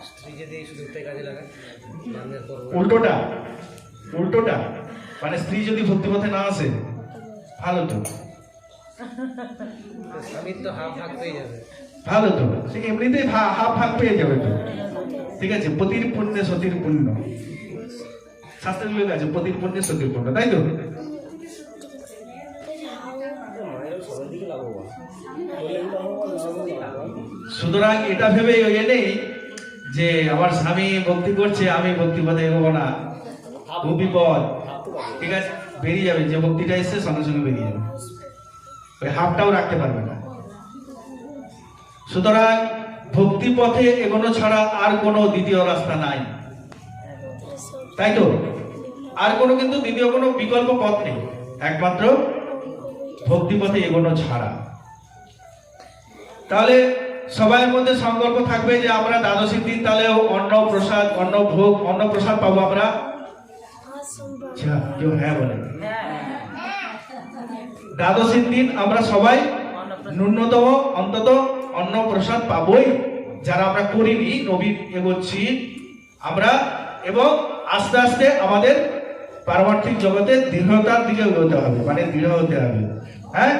B: স্ত্রী যদি শুধু একটাই কাজে লাগায়,
A: উল্টোটা মানে স্ত্রী যদি ভক্তিপথে না আসে, ভালো তো,
B: স্বামীর তো হাফ ভাগ পেয়ে যাবে,
A: ভালো তো, সে এমনিতেই হাফ ভাগ পেয়ে যাবে তো, ঠিক আছে। পতির পুণ্যে সতীর পুণ্য, শাস্ত্রের লোক আছে, পতির পুণ্যে সতীর পুণ্য, তাই তো। সুতরাং এটা ভেবে ইয়ে নেই যে আমার স্বামী ভক্তি করছে, আমি ভক্তিপথে এগোবো না, খুব বিপদ, ঠিক আছে, বেরিয়ে যাবে, যে ভক্তিটা এসছে সঙ্গে সঙ্গে বেরিয়ে যাবে, ওই হাফটাও রাখতে পারবে না। সুতরাং ভক্তি পথে এগোনো ছাড়া আর কোনো দ্বিতীয় রাস্তা নাই, তাই তো। আর কোনো কিন্তু দ্বিতীয় কোনো বিকল্প পথ নেই, একমাত্র ভক্তি পথে এগোনো ছাড়া। তাহলে সবার মধ্যে সংকল্প থাকবে যে আমরা দ্বাদশীর দিন তাহলে অন্ন প্রসাদ পাবো আমরা। কেউ হ্যাঁ বলে? দ্বাদশীর দিন আমরা সবাই ন্যূনতম অন্তত অন্ন প্রসাদ পাবোই, যারা আমরা করিনি, নবীন এগোচ্ছি আমরা, এবং আস্তে আস্তে আমাদের পারমার্থিক জগতে দৃঢ়তার দিকে এগোতে হবে, মানে দৃঢ় হতে হবে, হ্যাঁ,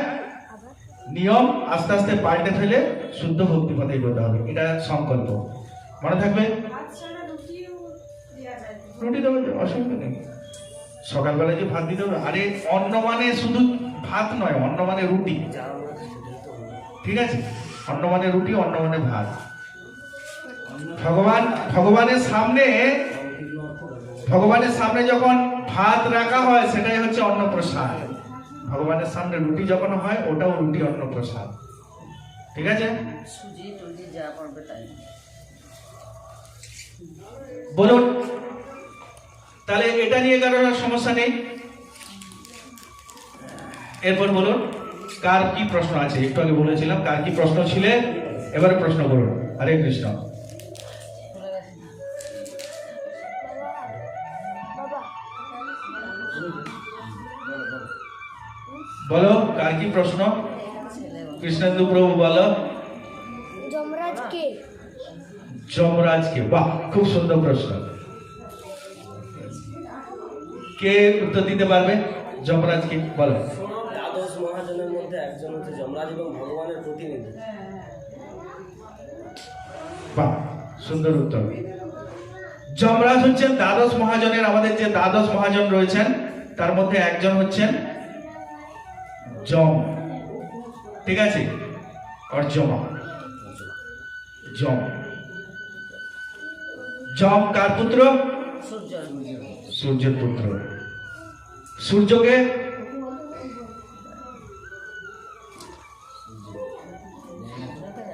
A: নিয়ম আস্তে আস্তে পাল্টে ফেলে শুদ্ধ ভক্তি পথে এগোতে হবে, এটা সংকল্প মনে থাকবে। রুটি দেবো, অসুবিধা নেই। সকালবেলা যে ভাত দিতে হবে, আরে অন্ন মানে শুধু ভাত নয়, অন্ন মানে রুটি, ঠিক আছে? অন্ন মানে রুটি, অন্ন মানে ভাত। ভগবানের সামনে যখন ভাত রাখা হয় সেটাই হচ্ছে অন্নপ্রসাদ। ভগবানের সামনে রুটি যখন হয় ওটাও রুটি, অন্নপ্রসাদ, ঠিক আছে?
E: সুজি টুজি যা পারবে তাই।
A: বলুন, তাহলে এটা নিয়ে কারোর আর সমস্যা নেই? এরপর বলুন কার কি প্রশ্ন আছে, একটু আগে বলেছিলাম কার কি প্রশ্ন ছিল, এবারে প্রশ্ন করুন। হরে কৃষ্ণ। বলো কার কি প্রশ্ন? কৃষ্ণেন্দু প্রভু বলো। যমরাজকে, বাহ, খুব সুন্দর প্রশ্ন। কে উত্তর দিতে পারবে? যমরাজকে বলো।
B: দ্বাদশ মহাজনের মধ্যে একজন হচ্ছে যমরাজ এবং ভগবানের প্রতিনিধি।
A: বাহ, সুন্দর উত্তর। যমরাজ হচ্ছেন দ্বাদশ মহাজনের, আমাদের যে দ্বাদশ মহাজন রয়েছেন তার মধ্যে একজন হচ্ছেন যম, ঠিক আছে? আর যম, যম, যম কার পুত্র? সূর্যের পুত্র। সূর্যকে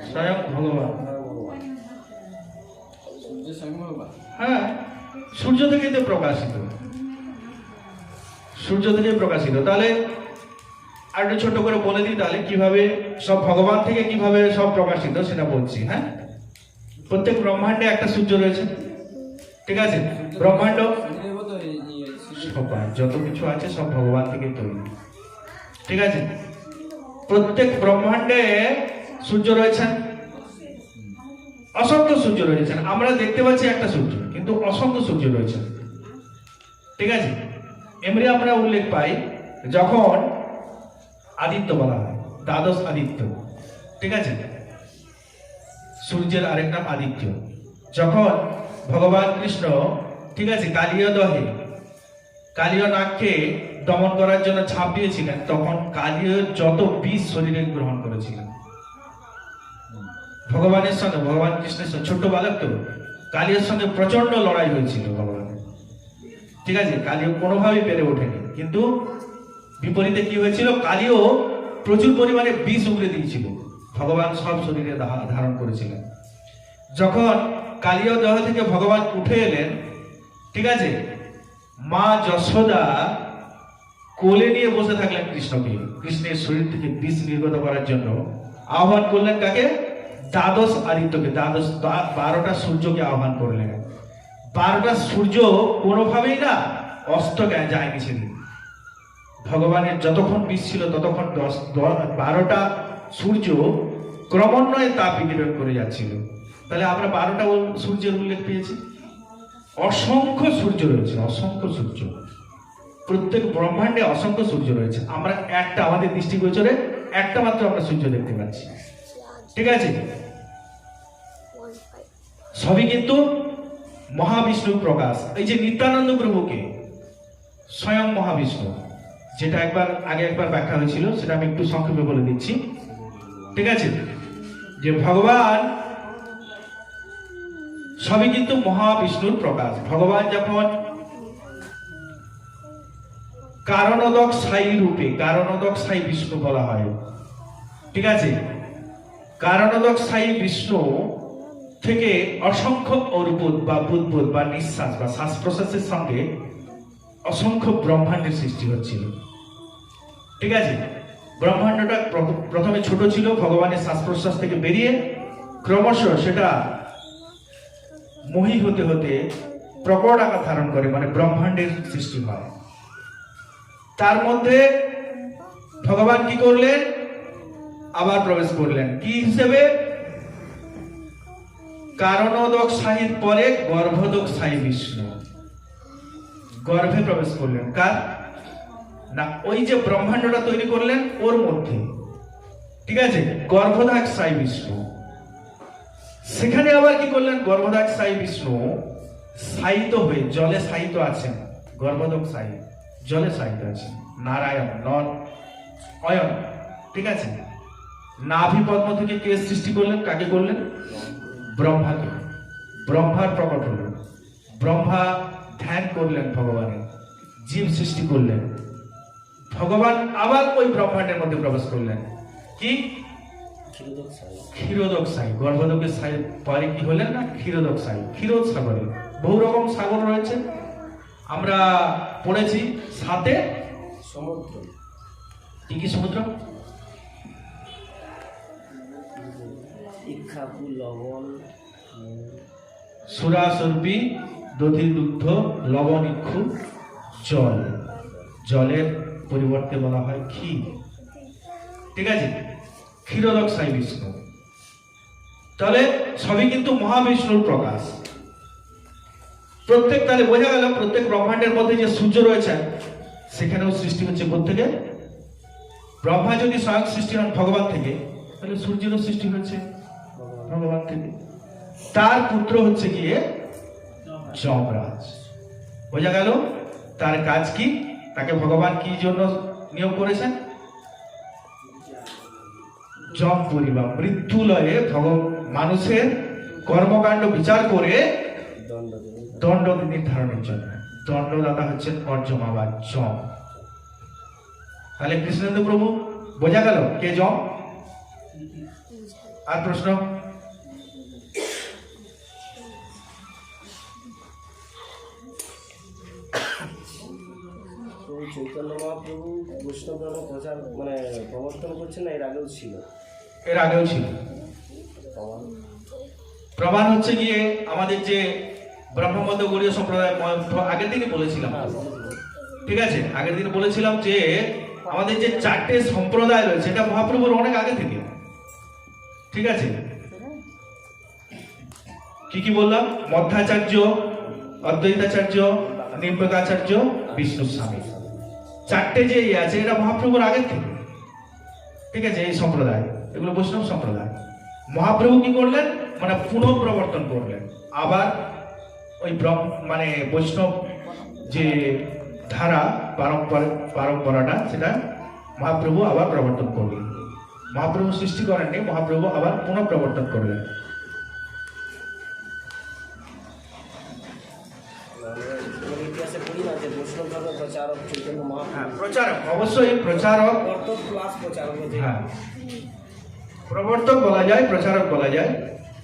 A: স্বয়ং ভগবান। হ্যাঁ, সূর্য থেকে তো প্রকাশিত, সূর্য থেকে প্রকাশিত। তাহলে আর একটু ছোট করে বলে দিই তাহলে কিভাবে সব ভগবান থেকে কিভাবে সব প্রকাশিত সেটা বলছি। হ্যাঁ, প্রত্যেক ব্রহ্মাণ্ডে একটা সূর্য রয়েছে, ঠিক আছে? ব্রহ্মাণ্ড সবাই যত কিছু আছে সব ভগবান থেকে তৈরি, ঠিক আছে? প্রত্যেক ব্রহ্মাণ্ডে সূর্য রয়েছেন, অসংখ্য সূর্য রয়েছেন। আমরা দেখতে পাচ্ছি একটা সূর্য, কিন্তু অসংখ্য সূর্য রয়েছে, ঠিক আছে? এমনি আমরা উল্লেখ পাই যখন আদিত্য বলা হয়, দ্বাদশ আদিত্য, ঠিক আছে? সূর্যের আরেক নাম আদিত্য। যখন ভগবান কৃষ্ণ, ঠিক আছে, কালীয় দহে কালীয় নাগকে দমন করার জন্য ছাপ দিয়েছিলেন, তখন কালীয় যত বিষ শরীরে গ্রহণ করেছিলেন। ভগবানের সঙ্গে, ভগবান কৃষ্ণের সঙ্গে, ছোট্ট বালক তো, কালীর সঙ্গে প্রচন্ড লড়াই হয়েছিল ভগবানের, ঠিক আছে? কালীয় কোনোভাবেই পেরে ওঠেনি, কিন্তু বিপরীতে কি হয়েছিল, কালীও প্রচুর পরিমাণে বিষ উগড়ে দিয়েছিল, ভগবান সব শরীরে ধারণ করেছিলেন। যখন কালীয় দেহ থেকে ভগবান উঠে এলেন, ঠিক আছে, মা যশোদা কোলে নিয়ে বসে থাকলেন কৃষ্ণকে, কৃষ্ণের শরীর থেকে বিষ নির্গত করার জন্য আহ্বান করলেন কাকে? দ্বাদশ আদিত্যকে, 12টা সূর্যকে আহ্বান করলেন। 12টা সূর্য কোনোভাবেই না অস্ত যায়নি সেদিন। ভগবানের যতক্ষণ বিষ ছিল ততক্ষণ 12টা সূর্য ক্রমান্বয়ে তাপ বিকিরণ করে যাচ্ছিল। তাহলে আমরা 12টা সূর্যের উল্লেখ পেয়েছি। অসংখ্য সূর্য রয়েছে, অসংখ্য সূর্য, প্রত্যেক ব্রহ্মাণ্ডে অসংখ্য সূর্য রয়েছে। আমরা একটা, আমাদের দৃষ্টিগোচরে একটা মাত্র আমরা সূর্য দেখতে পাচ্ছি, ঠিক আছে? সবই কিন্তু মহাবিষ্ণুর প্রকাশ। এই যে নিত্যানন্দ প্রভুকে স্বয়ং মহাবিষ্ণু, যেটা একবার ব্যাখ্যা হয়েছিল, সেটা আমি একটু সংক্ষেপে বলে দিচ্ছি, ঠিক আছে? যে ভগবান সবই কিন্তু মহাবিষ্ণুর প্রকাশ। ভগবান যখন কারণোদক সাই রূপে, কারণোদক সাই বিষ্ণু বলা হয়, ঠিক আছে? কারণোদক সাই বিষ্ণু থেকে অসংখ্য অর্বুদ বা বুদ্বুদ বা নিঃশ্বাস বা শ্বাস প্রশ্বাসের সঙ্গে অসংখ্য ব্রহ্মাণ্ডের সৃষ্টি হচ্ছিল, ঠিক আছে? ব্রহ্মাণ্ডটা প্রথমে ছোট ছিল, ভগবানের শ্বাস প্রশ্বাস থেকে বেরিয়ে ক্রমশ সেটা মহি হতে হতে প্রকট আকার ধারণ করে, মানে ব্রহ্মাণ্ডের সৃষ্টি হয়। তার মধ্যে ভগবান কি করলেন? আবার প্রবেশ করলেন কি হিসেবে? কারণোদক সাহির পরে গর্ভোদক সাহি বিষ্ণু গর্ভে প্রবেশ করলেন। কার না? ওই যে ব্রহ্মাণ্ডটা তৈরি করলেন ওর মধ্যে, ঠিক আছে, গর্ভধাক সাই বিষ্ণু। সেখানে আবার কি করলেন, গর্ভধাক সাই বিষ্ণু সায়িত হয়ে জলে সায়িত আছেন, গর্ভধাক সাই জলে সায়িত আছেন, নারায়ণ নন অয়ন। ঠিক আছে, নাভি পদ্ম থেকে কে সৃষ্টি করলেন, কাকে করলেন, ব্রহ্মাকে। ব্রহ্মার প্রকট হলেন, ব্রহ্মা ধ্যান করলেন ভগবানের, জীব সৃষ্টি করলেন, ভগবান আবার ওই ব্রহ্মাণ্ডের মধ্যে প্রবেশ করলেন। কি, ক্ষীরোদক সাই। গর্ভদকের সাই পরে কি হলেন না, ক্ষীরোদক সাই। ক্ষীরোদ সাগরে বহু রকম সাগর রয়েছে, আমরা পড়েছি। সাথে
B: সমুদ্র,
A: কি কি সমুদ্র,
B: ইক্ষাকু, লবণ,
A: সুরাসর্পী, দধি দুগ্ধ, লবণ, ইক্ষু, জল। জলের পরিবর্তে বলা হয় ক্ষীর। ঠিক আছে, ক্ষীরোদক সাই বিষ্ণু। তাহলে সবই কিন্তু মহাবিষ্ণুর প্রকাশ। প্রত্যেক, তাহলে বোঝা গেল প্রত্যেক ব্রহ্মাণ্ডের মধ্যে যে সূর্য রয়েছে সেখানেও সৃষ্টি হচ্ছে কোত্থেকে, ব্রহ্মা যদি স্বয়ং সৃষ্টি হন ভগবান থেকে, তাহলে সূর্যেরও সৃষ্টি হচ্ছে ভগবান থেকে। তার পুত্র হচ্ছে গিয়ে যমরাজ। বোঝা গেল তার কাজ কি, তাকে ভগবান কি জন্য নিয়োগ করেছেন, যম পরিবার, মৃত্যুলয়ে মানুষের কর্মকাণ্ড বিচার করে দণ্ড নির্ধারণের জন্য। দণ্ডদাতা হচ্ছেন অর্জমা বা যম। তাহলে কৃষ্ণেন্দু প্রভু বোঝা গেল কে যম। আর প্রশ্ন,
B: চৈতন্য মহাপ্রভু বৈষ্ণব ধর্ম প্রচার মানে প্রবর্তন করছেন না, এর আগেও ছিল?
A: এর আগেও ছিল। প্রমাণ হচ্ছে গিয়ে আমাদের যে ব্রহ্মমত গৌড়ীয় সম্প্রদায়, আগের দিনে বলেছিলাম। ঠিক আছে, আগের দিনে বলেছিলাম যে আমাদের যে 4টে সম্প্রদায় রয়েছে এটা মহাপ্রভুর অনেক আগে থেকে। ঠিক আছে, কি কি বললাম, মধ্যাচার্য, অদ্বৈতাচার্য, নির্বাকাচার্য, বিষ্ণু স্বামী। 4টে যে আছে এটা মহাপ্রভুর আগের থেকে। ঠিক আছে, এই সম্প্রদায় এগুলো বৈষ্ণব সম্প্রদায়। মহাপ্রভু কি করলেন, মানে পুনঃপ্রবর্তন করলেন আবার ওই মানে বৈষ্ণব যে ধারা পরম্পরাটা, সেটা মহাপ্রভু আবার প্রবর্তন করলেন। মহাপ্রভু সৃষ্টি করেননি, মহাপ্রভু আবার পুনঃপ্রবর্তন করলেন।
B: ইতিহাসে পড়ি না যে বৈষ্ণব ধর্মের প্রচারক চৈতন্য মহাপ্রভু।
A: প্রচারক, অবশ্যই প্রচারক,
B: প্রবর্তক প্লাস প্রচারক।
A: হ্যাঁ, প্রবর্তক বলা যায়, প্রচারক বলা যায়,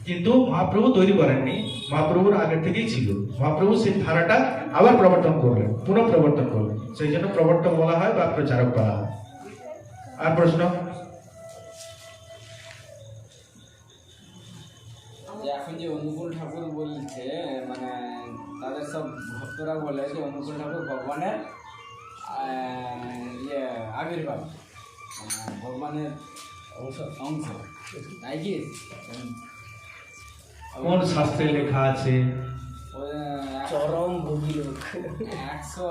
A: কিন্তু মহাপ্রভু তৈরি করেননি, মহাপ্রভুর আগের থেকেই ছিল। মহাপ্রভু সেই ধারাটা আবার প্রবর্তন করলেন, পুনঃ প্রবর্তন করলেন, সেই জন্য প্রবর্তক বলা হয় বা প্রচারক বলা হয়। আর প্রশ্ন,
D: এখন যে অনুকূল ঠাকুর বলছে, মানে তাদের সব ভক্তরা বলে যে অনুকূল ঠাকুর ভগবানের আবির্ভাব, ভগবানের অংশ, তাই কি?
A: কোন শাস্ত্রে লেখা আছে?
B: চরম ভোগী লোক।
D: 100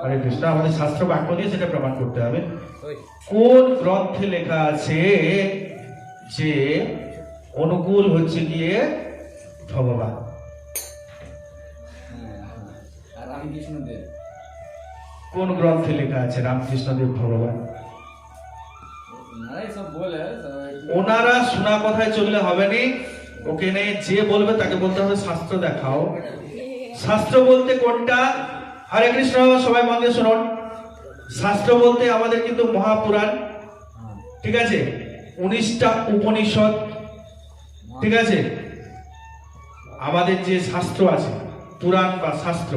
A: হরে কৃষ্ণ, আমাদের শাস্ত্র বাক্য দিয়ে সেটা প্রমাণ করতে হবে। কোন গ্রন্থে লেখা আছে যে অনুকূল হচ্ছে গিয়ে ভগবান?
D: আর রামকৃষ্ণদেব
A: কোন গ্রন্থে লেখা আছে রামকৃষ্ণদেব ভগবান?
D: ওনারাই সব বলে।
A: ওনারা শোনা কথায় চললে হবে নি, ওখানে যে বলবে তাকে বলতে হবে শাস্ত্র দেখাও। শাস্ত্র বলতে কোনটা? হরে কৃষ্ণ, সবাই মন দিয়ে শুনুন। শাস্ত্র বলতে আমাদের কিন্তু মহাপুরাণ, ঠিক আছে, 19টা উপনিষদ, ঠিক আছে, আমাদের যে শাস্ত্র আছে পুরাণ বা শাস্ত্র,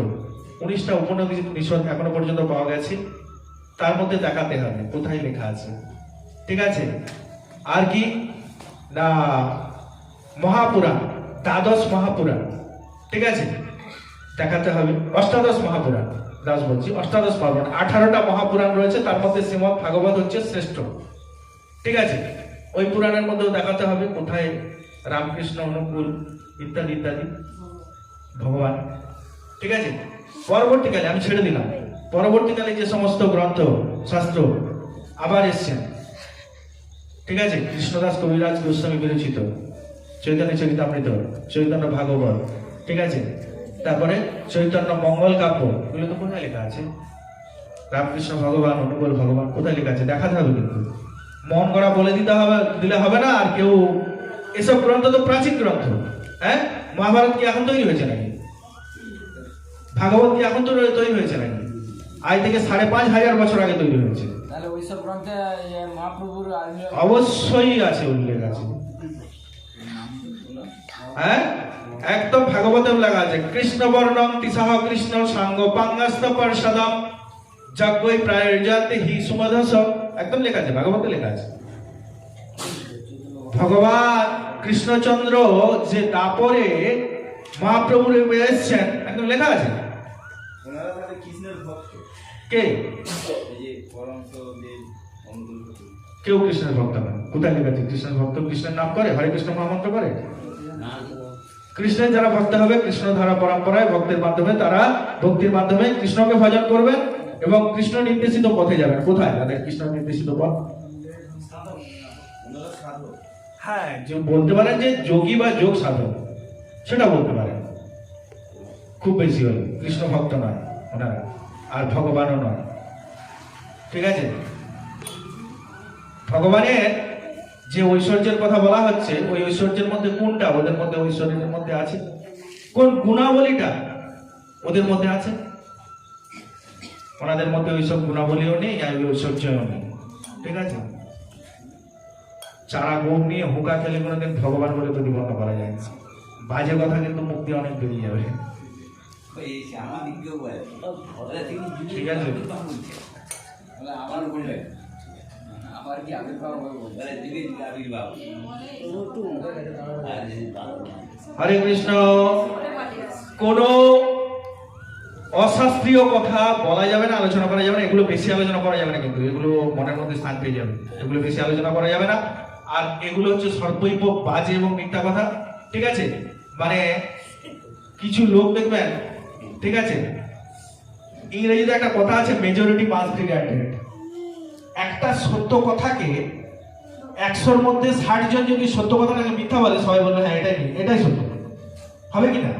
A: 19টা উপনিষদ এখনো পর্যন্ত পাওয়া গেছে। তার মধ্যে দেখাতে হবে কোথায় লেখা আছে। ঠিক আছে, আর কি না, মহাপুরাণ, দ্বাদশ মহাপুরাণ, ঠিক আছে, দেখাতে হবে। অষ্টাদশ মহাপুরাণ, দাস বলছি, অষ্টাদশ মহাপুরাণ, 18টা মহাপুরাণ রয়েছে, তার মধ্যে শ্রীমদ ভাগবত হচ্ছে শ্রেষ্ঠ। ঠিক আছে, ওই পুরাণের মধ্যেও দেখাতে হবে কোথায় রামকৃষ্ণ অনুকূল ইত্যাদি ইত্যাদি ভগবান। ঠিক আছে, পরবর্তীকালে আমি ছেড়ে দিলাম, পরবর্তীকালে যে সমস্ত গ্রন্থ শাস্ত্র আবার এসছেন, ঠিক আছে, কৃষ্ণদাস কবিরাজ গোস্বামী বিরচিত চৈতন্য চরিতামৃত, চৈতন্য ভাগবত, ঠিক আছে, তারপরে চৈতন্য মঙ্গল কাব্য, এগুলো তো কোথায় লেখা আছে? রামকৃষ্ণ ভগবান, অনুকূল ভগবান, কোথায় লেখা আছে দেখাতে হবে। কিন্তু মন করা বলে দিলে হবে না। আর কেউ এসব গ্রন্থ তো প্রাচীন গ্রন্থ। হ্যাঁ, মহাভারত কি এখন তৈরি হয়েছে নাকি? ভাগবত কি এখন তো তৈরি হয়েছে নাকি? আজ থেকে 5,500 বছর আগে তৈরি হয়েছে।
D: তাহলে ওইসব গ্রন্থে মহাপ্রভুর
A: অবশ্যই আছে, উল্লেখ আছে। হ্যাঁ, একদম ভাগবতে লেখা আছে, কৃষ্ণ বর্ণম তিসাহ কৃষ্ণ সাঙ্গ পাঙ্গাস্ত পার্ষদম যজ্ঞই প্রায়োজাতে হি সুমধস, একদম লেখা আছে, ভাগবতে লেখা আছে। ভগবান কৃষ্ণচন্দ্র যে তারপরে মহাপ্রভুর এসেছেন, একদম লেখা আছে। কে কেউ কৃষ্ণের ভক্ত না, কোথায় লেখা আছে? কৃষ্ণের ভক্ত কৃষ্ণের নাম করে, হরে কৃষ্ণ মহামন্ত্র করে। কৃষ্ণের যারা ভক্ত হবে, কৃষ্ণ ধারা পরম্পরায় ভক্তের মাধ্যমে, তারা ভক্তির মাধ্যমে কৃষ্ণকে ভজন করবেন এবং কৃষ্ণ নির্দেশিত পথে যাবেন। কোথায় তাদের কৃষ্ণ নির্দেশিত পথ? হ্যাঁ, যে বলতে পারেন যে যোগী বা যোগ সাধক, সেটা বলতে পারেন, খুব বেশি হলে। কৃষ্ণ ভক্ত নয় ওনারা, আর ভগবানও নয়, ঠিক আছে। ভগবানের যে ঐশ্বর্যের কথা বলা হচ্ছে, ওই ঐশ্বর্যের মধ্যে কোনটা ওদের মধ্যে ঐশ্বর্যের মধ্যে আছে? কোন গুণাবলীটা ওদের মধ্যে আছে? ওনাদের মধ্যে ওইসব গুণাবলীও নেই, আর ঐশ্বর্যও নেই, ঠিক আছে। চারা গম নিয়ে হুঁকা খেলে কোনোদিন ভগবান বলে প্রতিপন্ন করা যায় না। বাজে কথা কিন্তু মুক্তি অনেক বেরিয়ে যাবে, ঠিক আছে।
D: আবার বললে আবার কি আবির্ভাব
A: হরে কৃষ্ণ। কোন অশাস্ত্রীয় কথা বলা যাবে না, আলোচনা করা যাবে না, এগুলো বেশি আলোচনা করা যাবে না, কিন্তু এগুলো মনের মধ্যে স্থান পেয়ে যাবে, এগুলো বেশি আলোচনা করা যাবে না। আর এগুলো হচ্ছে সর্বৈব বাজে এবং মিথ্যা কথা, ঠিক আছে। মানে কিছু লোক দেখবেন, ঠিক আছে, ইংরেজিতে একটা কথা আছে, মেজরিটি মাস্ট বি গ্রান্টেড। একটা সত্য কথাকে 100-র মধ্যে 60 জন যদি সত্য কথাটাকে মিথ্যা বলে, সবাই বলবে হ্যাঁ এটাই সত্য, হবে কিনা?